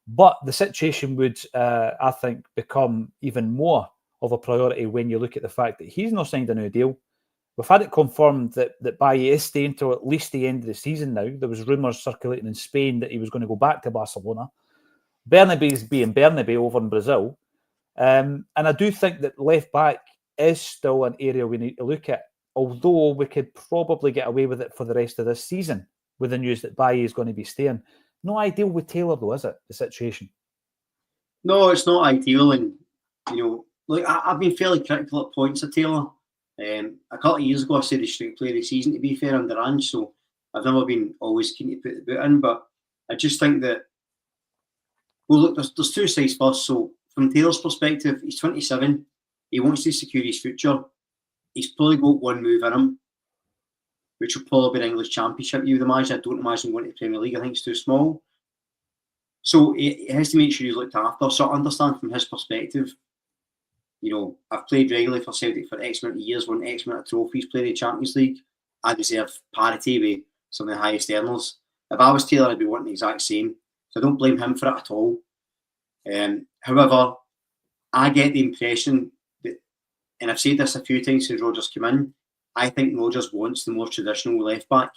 But the situation would, I think, become even more of a priority when you look at the fact that he's not signed a new deal. We've had it confirmed that Bailly is staying till at least the end of the season now. There was rumours circulating in Spain that he was going to go back to Barcelona. Bernabé's being Bernabé over in Brazil. And I do think that left back is still an area we need to look at, although we could probably get away with it for the rest of this season with the news that Bailly is going to be staying. No ideal with Taylor, though, is it, the situation? No, it's not ideal. And, look, I've been fairly critical at points of Taylor. A couple of years ago, I said he should play the season, to be fair, under Ange, so I've never been always keen to put the boot in, but I just think that, well, look, there's two sides first. So from Taylor's perspective, he's 27, he wants to secure his future. He's probably got one move in him, which will probably be the English Championship, you would imagine. I don't imagine going to the Premier League. I think it's too small. So he has to make sure he's looked after. So I understand from his perspective, I've played regularly for Celtic for X amount of years, won X amount of trophies, played the Champions League. I deserve parity with some of the highest earners. If I was Taylor, I'd be wanting the exact same. So I don't blame him for it at all. However, I get the impression that, and I've said this a few times since Rodgers came in, I think Rodgers wants the more traditional left back.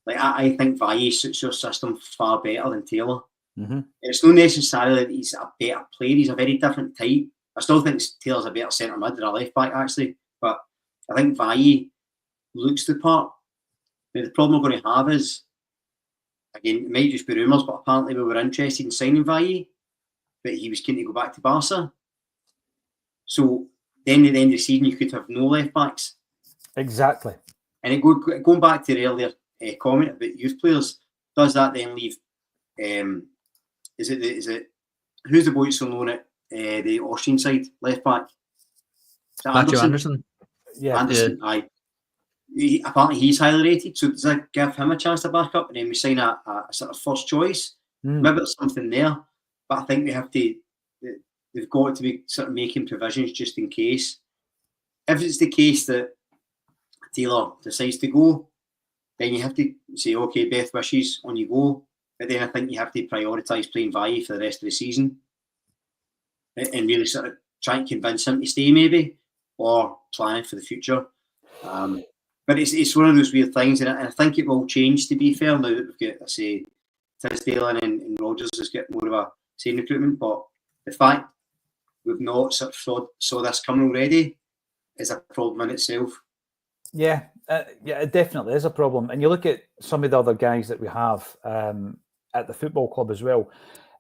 Like I think Valle suits your system far better than Taylor. Mm-hmm. It's not necessarily that he's a better player. He's a very different type. I still think Taylor's a better centre mid than a left back, actually. But I think Valle looks the part. But the problem we're going to have is, again, it might just be rumours, but apparently we were interested in signing Valle, but he was keen to go back to Barca. So then at the end of the season, you could have no left backs. Exactly. And going back to the earlier comment about youth players, does that then leave? Is it who's the boy that's on loan at the Austrian side, left back? Matthew Anderson. Yeah, Anderson. Aye. Apparently he's highly rated, so does that give him a chance to back up and then we sign a sort of first choice? Maybe there's something there, but I think they've got to be sort of making provisions just in case. If it's the case that Taylor decides to go, then you have to say, okay, best wishes, on you go. But then I think you have to prioritise playing Valle for the rest of the season and really sort of try and convince him to stay, maybe, or plan for the future. But it's one of those weird things, and I think it will change, to be fair, now that we've got, I say, Tisdale and Rodgers has got more of a say in recruitment. But the fact we've not sort of saw this coming already is a problem in itself. Yeah, it definitely is a problem. And you look at some of the other guys that we have at the football club as well,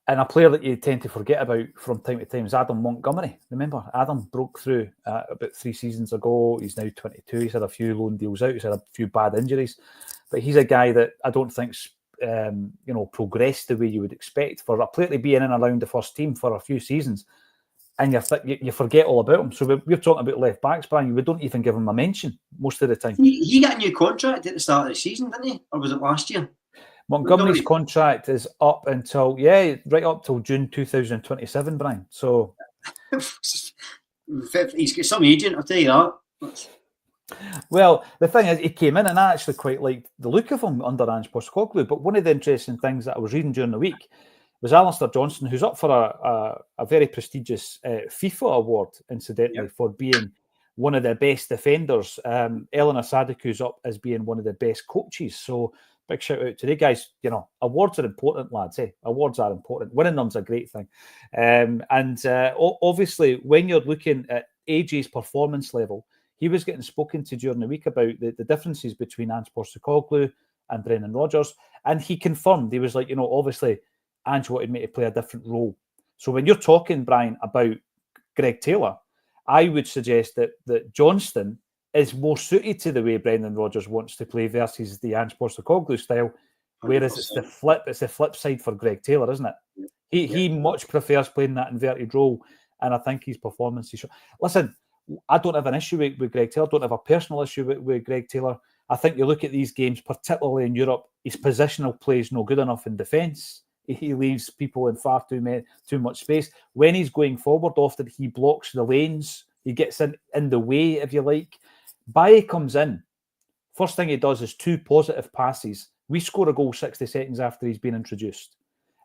and a player that you tend to forget about from time to time is Adam Montgomery. Remember, Adam broke through about 3 seasons ago. He's now 22. He's had a few loan deals out. He's had a few bad injuries. But he's a guy that I don't think's progressed the way you would expect for a player to be in and around the first team for a few seasons. And you forget all about him. So we're talking about left backs, Brian. We don't even give him a mention most of the time. He got a new contract at the start of the season, didn't he? Or was it last year? Montgomery's contract is up until, right up till June 2027, Brian. So he's got some agent, I'll tell you that. Well, the thing is, he came in and I actually quite liked the look of him under Ange Postecoglou. But one of the interesting things that I was reading during the week was Alistair Johnston, who's up for a very prestigious FIFA award, incidentally, for being one of the best defenders. Eleanor Sadicu's up as being one of the best coaches. So big shout out to the guys. Awards are important, lads. Awards are important. Winning them's a great thing. Obviously, when you're looking at AJ's performance level, he was getting spoken to during the week about the differences between Ange Postecoglou and Brendan Rodgers. And he confirmed, he was like, obviously, Ange wanted me to play a different role. So when you're talking, Brian, about Greg Taylor, I would suggest that Johnston is more suited to the way Brendan Rodgers wants to play versus the Ange Postecoglou style. Whereas it's the flip side for Greg Taylor, isn't it? He much prefers playing that inverted role, and I think his performance is. Listen, I don't have an issue with Greg Taylor. I don't have a personal issue with Greg Taylor. I think you look at these games, particularly in Europe, his positional play is no good enough in defence. He leaves people in far too much space. When he's going forward, often he blocks the lanes. He gets in the way, if you like. Baye comes in. First thing he does is 2 positive passes. We score a goal 60 seconds after he's been introduced.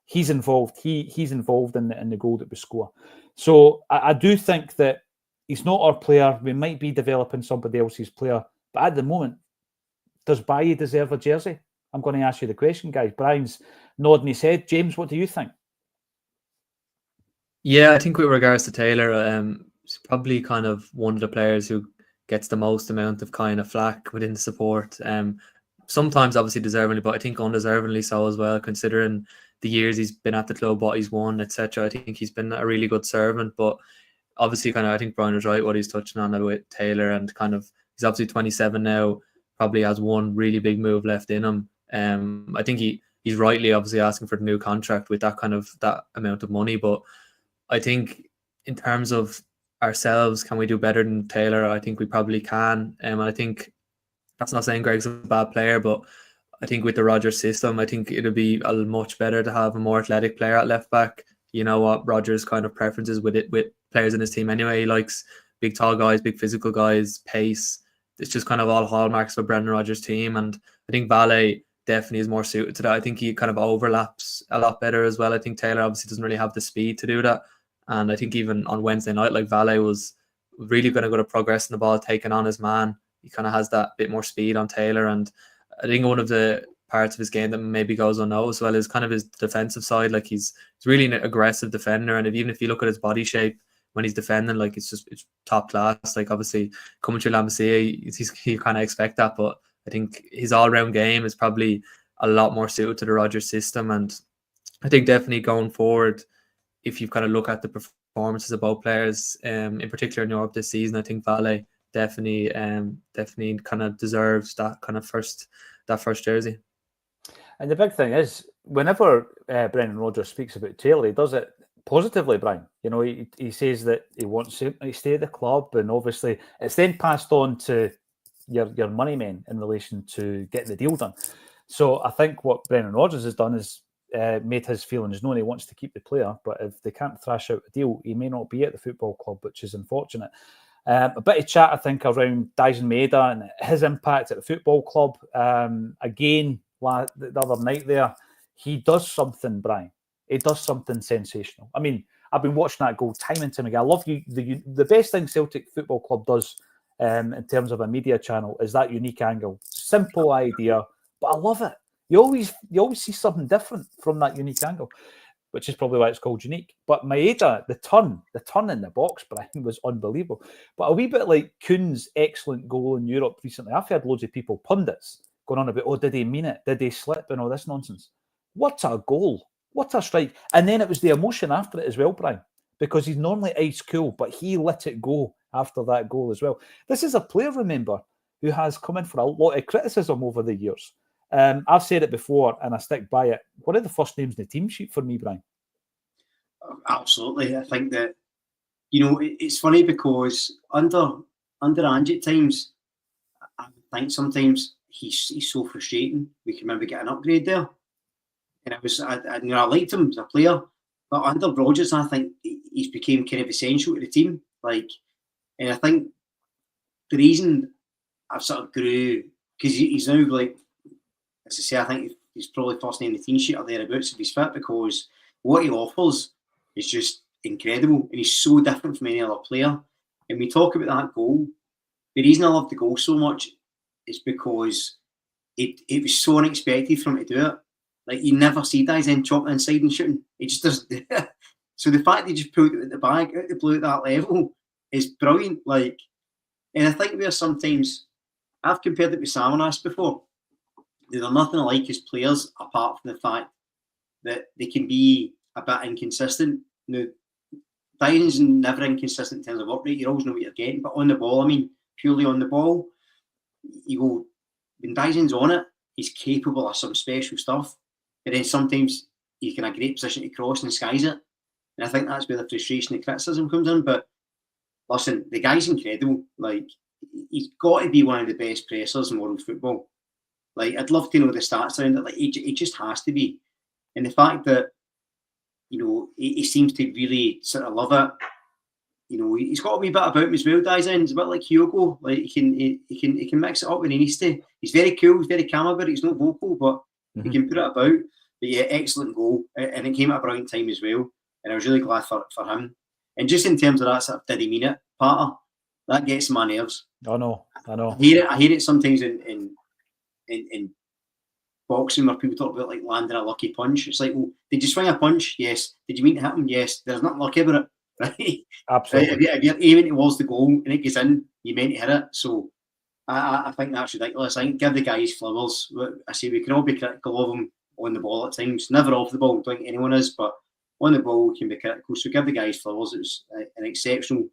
He's involved. He's involved in the goal that we score. So I do think that he's not our player. We might be developing somebody else's player. But at the moment, does Baye deserve a jersey? I'm going to ask you the question, guys. Brian's nodding his head. James, what do you think? Yeah, I think with regards to Taylor, he's probably kind of one of the players who gets the most amount of kind of flack within the support. Sometimes obviously deservingly, but I think undeservingly so as well, considering the years he's been at the club, what he's won, etc. I think he's been a really good servant, but obviously kind of I think Brian was right what he's touching on with Taylor, and kind of he's obviously 27 now, probably has one really big move left in him. I think he's rightly obviously asking for the new contract with that amount of money, but I think in terms of ourselves, can we do better than Taylor? I think we probably can. And I think that's not saying Greg's a bad player, but I think with the Rodgers system, I think it'll be much better to have a more athletic player at left back. You know what Rodgers' kind of preferences with players in his team anyway. He likes big, tall guys, big physical guys, pace. It's just kind of all hallmarks of Brendan Rodgers' team. And I think Valle definitely is more suited to that. I think he kind of overlaps a lot better as well. I think Taylor obviously doesn't really have the speed to do that. And I think even on Wednesday night, like Valle was really going to go to progress in the ball, taking on his man. He kind of has that bit more speed on Taylor. And I think one of the parts of his game that maybe goes unnoticed as well is kind of his defensive side. Like he's really an aggressive defender. And even if you look at his body shape when he's defending, like it's top class. Like obviously coming through La Masia, you kind of expect that. But I think his all-round game is probably a lot more suited to the Rodgers system. And I think definitely going forward, if you kind of look at the performances of both players, in particular in Europe this season, I think Valle definitely kind of deserves that kind of first jersey. And the big thing is, whenever Brendan Rodgers speaks about Taylor, he does it positively, Brian. You know, he says that he wants him to stay at the club, and obviously it's then passed on to your money men in relation to getting the deal done. So I think what Brendan Rodgers has done is made his feelings known. He wants to keep the player, but if they can't thrash out a deal, he may not be at the football club, which is unfortunate. A bit of chat, I think, around Dyson Maeda and his impact at the football club. Again, the other night there, he does something, Brian. He does something sensational. I mean, I've been watching that goal time and time again. I love the best thing Celtic Football Club does in terms of a media channel is that unique angle. Simple idea, but I love it. You always see something different from that unique angle, which is probably why it's called unique. But Maeda, the turn in the box, Brian, was unbelievable. But a wee bit like Kuhn's excellent goal in Europe recently. I've heard loads of people, pundits, going on about, did he mean it? Did he slip? And all this nonsense. What a goal. What a strike. And then it was the emotion after it as well, Brian, because he's normally ice cool, but he let it go after that goal as well. This is a player, remember, who has come in for a lot of criticism over the years. I've said it before, and I stick by it. One of the first names in the team sheet for me, Brian. Absolutely. I think that, it's funny because under Ange at times, I think sometimes he's so frustrating. We can maybe get an upgrade there. And I liked him as a player. But under Rodgers, I think he's became kind of essential to the team. And I think the reason I've sort of grew, because he's now as I say, I think he's probably first name in the team sheet or thereabouts if he's fit, because what he offers is just incredible, and he's so different from any other player. And we talk about that goal. The reason I love the goal so much is because it was so unexpected for him to do it. Like, you never see guys then chopping inside and shooting. He just doesn't do it. So the fact he just pulled it at the bag, out the blue at that level, is brilliant. And I think where sometimes, I've compared it with Samaras before. There's nothing I like as players apart from the fact that they can be a bit inconsistent. Now, Dyson's never inconsistent in terms of work rate. You always know what you're getting. But on the ball, purely on the ball, you go, when Dyson's on it, he's capable of some special stuff. But then sometimes he's in a great position to cross and skies it. And I think that's where the frustration and criticism comes in. But listen, the guy's incredible. Like, he's got to be one of the best pressers in world football. Like, I'd love to know the stats around it. Like, he just has to be. And the fact that, you know, he seems to really sort of love it. You know, he's got a wee bit about him as well, Dyson. He's a bit like Hugo. Like, he can mix it up when he needs to. He's very cool, he's very calm about it. He's not vocal, but he can put it about. But yeah, excellent goal. And it came at a brilliant time as well. And I was really glad for him. And just in terms of that sort of did he mean it part, that gets my nerves. I know. I hear it sometimes in boxing where people talk about like landing a lucky punch. It's like, well, did you swing a punch? Yes. Did you mean to hit him? Yes. There's nothing lucky about it. Right? Absolutely. If you're aiming towards the goal and it goes in, you meant to hit it. So I think that's ridiculous. I think give the guy his flowers. I say we can all be critical of him on the ball at times. Never off the ball, don't think anyone is, but on the ball we can be critical. So give the guy his flowers. It was an exceptional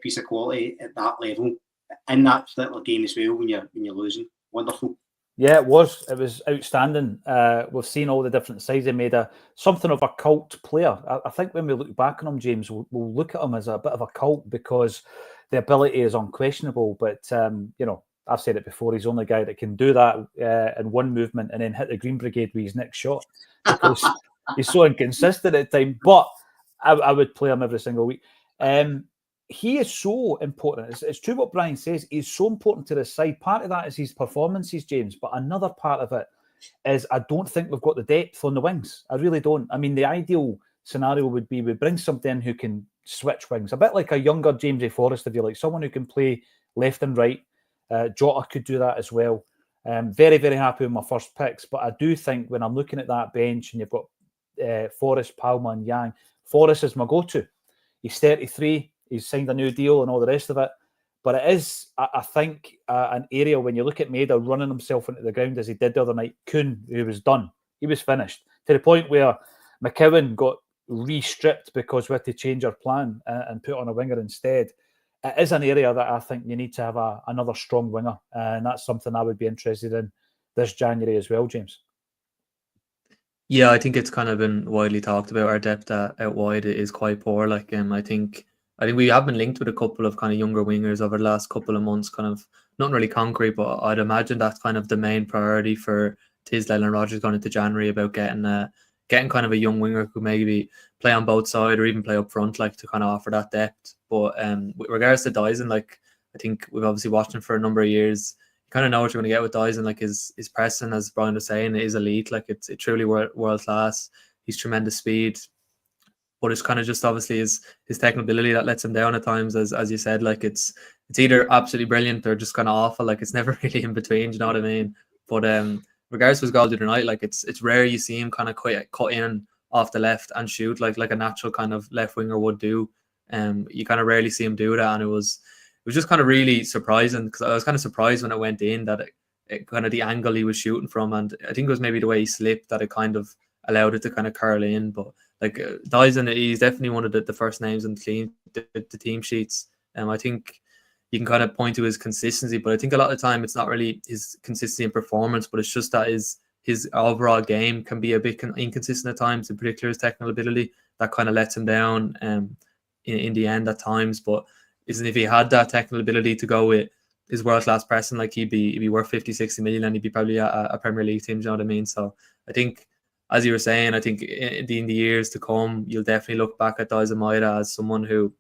piece of quality at that level in that particular game as well. When you're losing, wonderful. Yeah, it was outstanding. We've seen all the different sides. He made something of a cult player. I think when we look back on him, James, we'll look at him as a bit of a cult because the ability is unquestionable. But you know, I've said it before. He's the only guy that can do that in one movement and then hit the Green Brigade with his next shot because he's so inconsistent at times. But I would play him every single week. He is so important. It's true what Brian says. He's so important to the side. Part of that is his performances, James. But another part of it is I don't think we've got the depth on the wings. I really don't. I mean, the ideal scenario would be we bring somebody in who can switch wings. A bit like a younger James A. Forrest, if you like. Someone who can play left and right. Jota could do that as well. Very, very happy with my first picks. But I do think when I'm looking at that bench and you've got Forrest, Palma and Yang, Forrest is my go-to. He's 33. He's signed a new deal and all the rest of it. But it is, I think, an area when you look at Maida running himself into the ground as he did the other night, Kuhn, who was done. He was finished. To the point where McKeown got re-stripped because we had to change our plan and put on a winger instead. It is an area that I think you need to have another strong winger. And that's something I would be interested in this January as well, James. Yeah, I think it's kind of been widely talked about. Our depth out wide is quite poor. Like, I think we have been linked with a couple of kind of younger wingers over the last couple of months, kind of not really concrete, but I'd imagine that's kind of the main priority for Tisdale and Rodgers going into January about getting kind of a young winger who maybe play on both sides or even play up front, like to kind of offer that depth. But with regards to Dyson, like I think we've obviously watched him for a number of years. You kind of know what you're going to get with Dyson. Like his pressing, as Brian was saying, is elite. Like it's truly world class. He's tremendous speed. But it's kind of just obviously his technical ability that lets him down at times, as you said. Like it's either absolutely brilliant or just kind of awful. Like it's never really in between. Do you know what I mean? But regardless of his goal the other night, like it's rare you see him kind of cut in off the left and shoot like a natural kind of left winger would do. You kind of rarely see him do that, and it was just kind of really surprising because I was kind of surprised when it went in that it kind of the angle he was shooting from, and I think it was maybe the way he slipped that it kind of allowed it to kind of curl in. But like Dyson, he's definitely one of the first names on the team sheets. I think you can kind of point to his consistency, but I think a lot of the time it's not really his consistency in performance, but it's just that his overall game can be a bit inconsistent at times, in particular his technical ability that kind of lets him down in the end at times. But isn't if he had that technical ability to go with his world-class pressing, like he'd be worth 50-60 million and he'd be probably a Premier League team, do you know what I mean? So I think, as you were saying, I think in the years to come, you'll definitely look back at Dyson Maida as someone who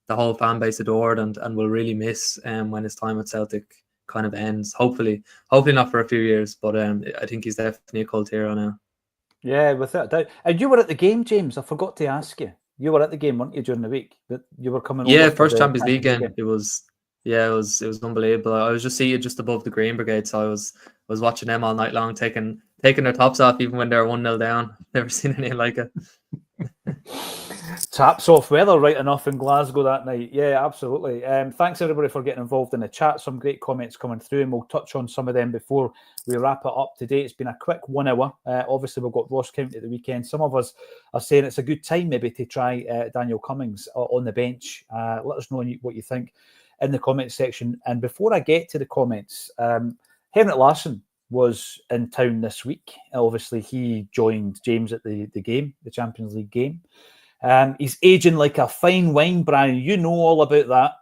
the whole fan base adored and will really miss when his time at Celtic kind of ends. Hopefully not for a few years, but I think he's definitely a cult hero now. Yeah, without doubt. And you were at the game, James. I forgot to ask you. You were at the game, weren't you, during the week? That you were coming. Yeah, first Champions League game. It was unbelievable. I was just seated just above the Green Brigade, so I was watching them all night long, taking their tops off even when they were 1-0 down. Never seen anything like it. Taps off weather right enough in Glasgow that night. Yeah, absolutely. Thanks everybody for getting involved in the chat. Some great comments coming through, and we'll touch on some of them before we wrap it up today. It's been a quick 1 hour. Obviously, we've got Ross County at the weekend. Some of us are saying it's a good time maybe to try Daniel Cummings on the bench. Let us know what you think in the comments section. And before I get to the comments, Henrik Larsson was in town this week. Obviously, he joined James at the game, the Champions League game. He's aging like a fine wine, Brian. You know all about that.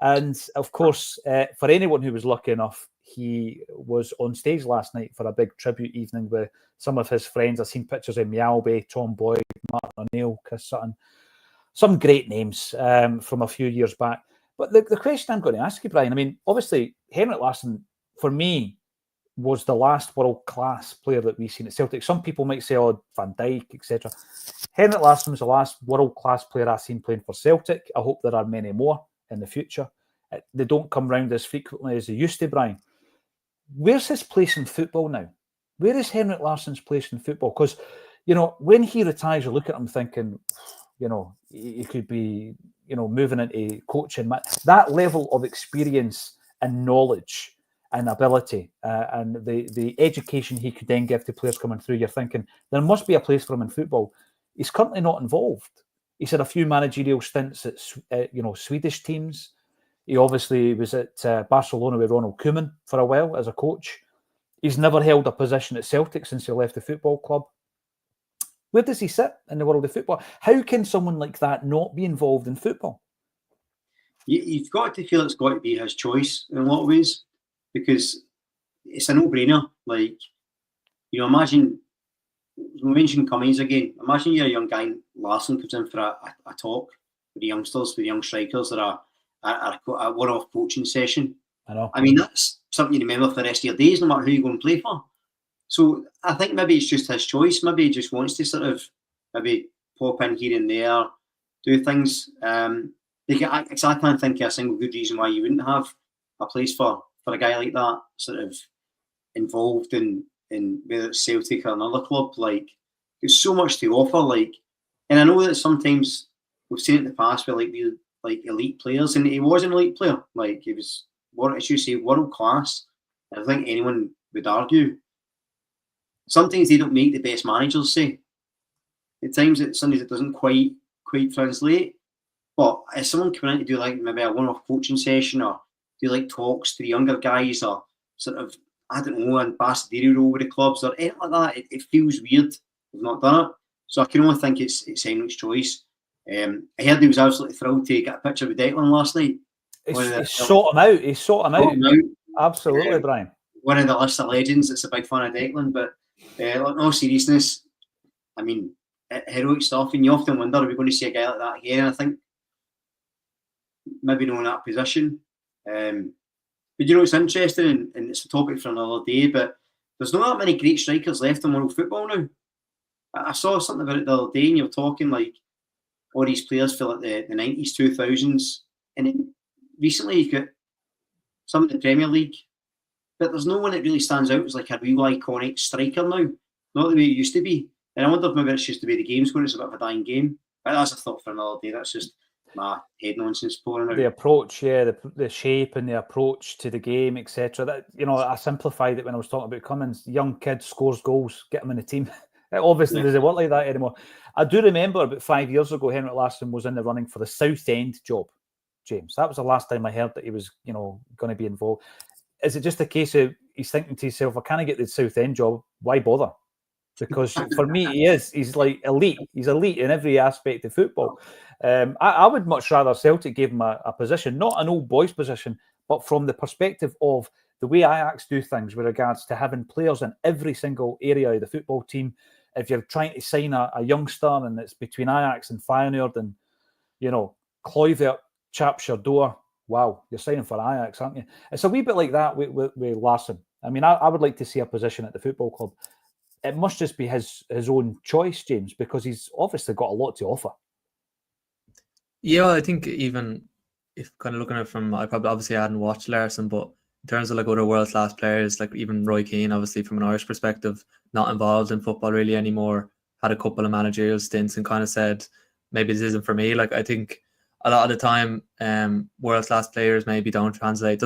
And of course, for anyone who was lucky enough, he was on stage last night for a big tribute evening with some of his friends. I've seen pictures of Mialby, Tom Boyd, Martin O'Neill, Chris Sutton. Some great names from a few years back. But the question I'm going to ask you, Brian, I mean, obviously, Henrik Larsson, for me, was the last world-class player that we've seen at Celtic. Some people might say, oh, Van Dijk, etc. Henrik Larsson was the last world-class player I've seen playing for Celtic. I hope there are many more in the future. They don't come round as frequently as they used to, Brian. Where's his place in football now? Where is Henrik Larsson's place in football? Because, you know, when he retires, you look at him thinking, you know, he could be, you know, moving into coaching. That level of experience and knowledge and ability and the education he could then give to players coming through, you're thinking there must be a place for him in football. He's currently not involved. He's had a few managerial stints at Swedish teams. He obviously was at Barcelona with Ronald Koeman for a while as a coach. He's never held a position at Celtic since he left the football club. Where does he sit in the world of football? How can someone like that not be involved in football? You've got to feel it's got to be his choice in a lot of ways, because it's a no-brainer. Like, you know, imagine, we mentioned Cummings again. Imagine you're a young guy, Larsson comes in for a talk with the youngsters, with the young strikers, that are a one-off coaching session. I know. I mean, that's something you remember for the rest of your days, no matter who you go and play for. So I think maybe it's just his choice. Maybe he just wants to sort of maybe pop in here and there, do things. I can't think of a single good reason why you wouldn't have a place for a guy like that, sort of involved in whether it's Celtic or another club. Like, there's so much to offer. Like, and I know that sometimes we've seen it in the past where like elite players, and he was an elite player. Like, he was, as you say, world class. I think anyone would argue. Sometimes they don't make the best managers, say. At times, sometimes it doesn't quite translate. But as someone coming in to do like maybe a one-off coaching session, or do like talks to the younger guys, or sort of, I don't know, ambassadorial role with the clubs or anything like that, it feels weird. We've not done it. So I can only think it's Henrik's choice. I heard he was absolutely thrilled to get a picture with Declan last night. He sought him out. He sought him out. Absolutely, Brian. One of the list of legends that's a big fan of Declan. But in all seriousness, I mean, heroic stuff. And you often wonder, are we going to see a guy like that again? I think maybe not in that position. But you know, it's interesting, and it's a topic for another day, but there's not that many great strikers left in world football now. I saw something about it the other day, and you're talking like all these players for like the 90s, 2000s, and then recently you've got some in the Premier League, but there's no one that really stands out as like a real iconic striker now, not the way it used to be. And I wonder if maybe it's just the way the game's going, it's a bit of a dying game. But that's a thought for another day. That's just my head nonsense pouring out. The approach, yeah, the shape and the approach to the game, etc. That, you know, I simplified it when I was talking about Cummings. Young kid scores goals, get him in the team. It obviously doesn't work like that anymore. I do remember about 5 years ago, Henrik Larsson was in the running for the Southend job, James. That was the last time I heard that he was, you know, going to be involved. Is it just a case of he's thinking to himself, I can't get the Southend job, why bother? Because for me, he's like elite. He's elite in every aspect of football. I would much rather Celtic gave him a position, not an old boys position, but from the perspective of the way Ajax do things with regards to having players in every single area of the football team. If you're trying to sign a youngster and it's between Ajax and Feyenoord and, you know, Kluivert chaps your door, wow, you're signing for Ajax, aren't you? It's a wee bit like that with Larsson. I mean, I would like to see a position at the football club. It must just be his own choice, James, because he's obviously got a lot to offer. Yeah, I think even if kind of looking at it from, I probably obviously hadn't watched Larsson, but in terms of like other world class players, like even Roy Keane, obviously from an Irish perspective, not involved in football really anymore, had a couple of managerial stints and kind of said, maybe this isn't for me. Like, I think a lot of the time, world class players maybe doesn't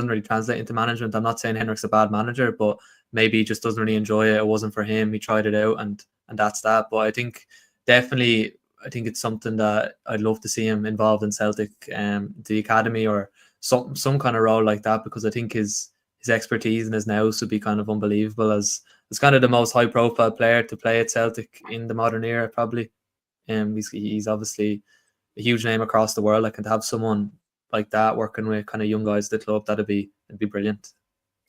really translate into management. I'm not saying Henrik's a bad manager, but maybe he just doesn't really enjoy it. It wasn't for him. He tried it out and that's that. But I think definitely, I think it's something that I'd love to see him involved in Celtic, the academy or some kind of role like that, because I think his his expertise in his nous would be kind of unbelievable, as kind of the most high profile player to play at Celtic in the modern era, probably. He's obviously a huge name across the world. Like, and to have someone like that working with kind of young guys at the club, it'd be brilliant.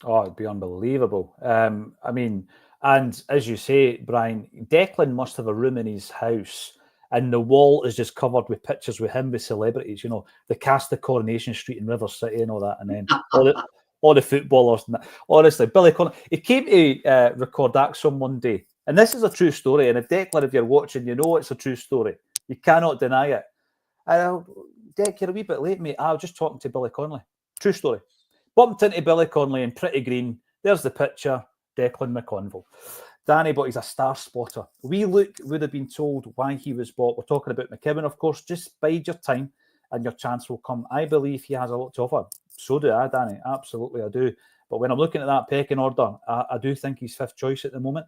Oh, it'd be unbelievable. I mean, and as you say, Brian, Declan must have a room in his house, and the wall is just covered with pictures with him with celebrities. You know, the cast of Coronation Street in River City and all that, and then all the footballers. And that. Honestly, Billy Connolly, he came to record Acsom one day, and this is a true story. And if Declan, if you're watching, you know it's a true story. You cannot deny it. And Dec, you're a wee bit late, mate. I was just talking to Billy Connolly. True story. Bumped into Billy Connolly in Pretty Green. There's the picture, Declan McConville. Danny, but he's a star spotter. We would have been told why he was bought. We're talking about McKibben, of course. Just bide your time and your chance will come. I believe he has a lot to offer. So do I, Danny. Absolutely, I do. But when I'm looking at that pecking order, I do think he's fifth choice at the moment.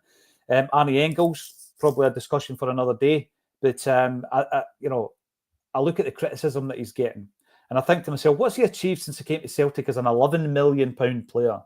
Arnie Engels, probably a discussion for another day. But, I look at the criticism that he's getting. And I think to myself, what's he achieved since he came to Celtic as an £11 million player?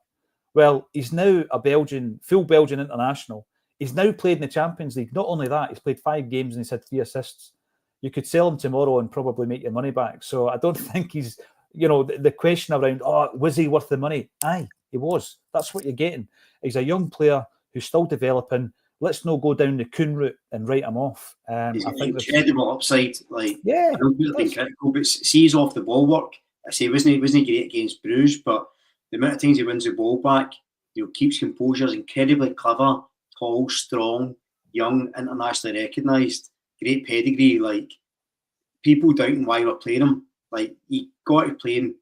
Well, he's now a full Belgian international. He's now played in the Champions League. Not only that, he's played 5 games and he's had 3 assists. You could sell him tomorrow and probably make your money back. So I don't think he's, the question around, was he worth the money? Aye, he was. That's what you're getting. He's a young player who's still developing. Let's not go down the Kuhn route and write him off. He's got incredible upside. I don't think critical, but sees off the ball work. I say wasn't great against Bruges, but the amount of times he wins the ball back, keeps composure, is incredibly clever, tall, strong, young, internationally recognised, great pedigree. People doubting why we're playing him. You got to play him.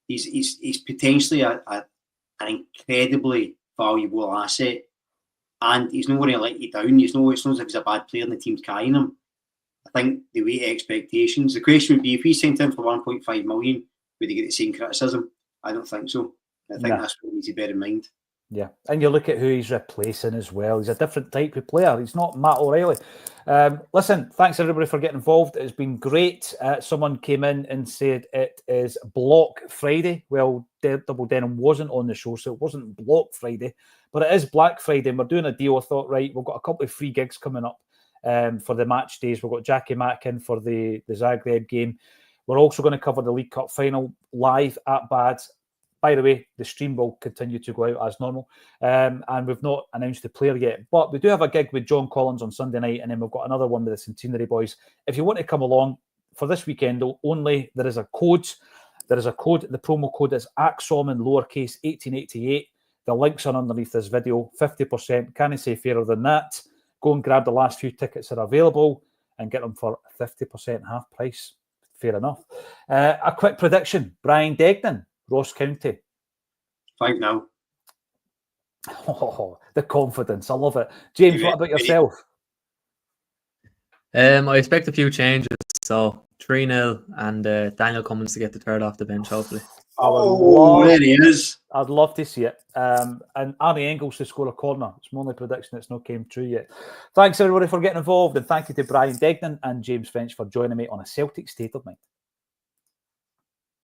He's potentially an incredibly valuable asset. And he's not going to let you down. It's not as if he's a bad player and the team's carrying him. I think they weight expectations. The question would be, if he sent him for 1.5 million, would he get the same criticism? I don't think so. I think that's what we need to bear in mind. Yeah, and you look at who he's replacing as well. He's a different type of player. He's not Matt O'Reilly. Listen, thanks everybody for getting involved. It's been great. Someone came in and said it is Block Friday. Well, Double Denim wasn't on the show, so it wasn't Block Friday, but it is Black Friday, and we're doing a deal. I thought, right, we've got a couple of free gigs coming up for the match days. We've got Jackie Matkin for the Zagreb game. We're also going to cover the League Cup final live at Bad. By the way, the stream will continue to go out as normal. And we've not announced the player yet. But we do have a gig with John Collins on Sunday night, and then we've got another one with the Centenary Boys. If you want to come along for this weekend only, there is a code. The promo code is Acsom in lowercase 1888. The links are underneath this video. 50%. Can I say fairer than that? Go and grab the last few tickets that are available and get them for 50% half price. Fair enough. A quick prediction. Brian Degnan, Ross County. 5-0. Oh, the confidence. I love it. James, what about yourself? I expect a few changes. So 3-0 and Daniel Cummins to get the third off the bench, hopefully. There he is. I'd love to see it. And Arnie Engels to score a corner. It's my only prediction that's not came true yet. Thanks everybody for getting involved, and thank you to Brian Degnan and James French for joining me on A Celtic State of Mind.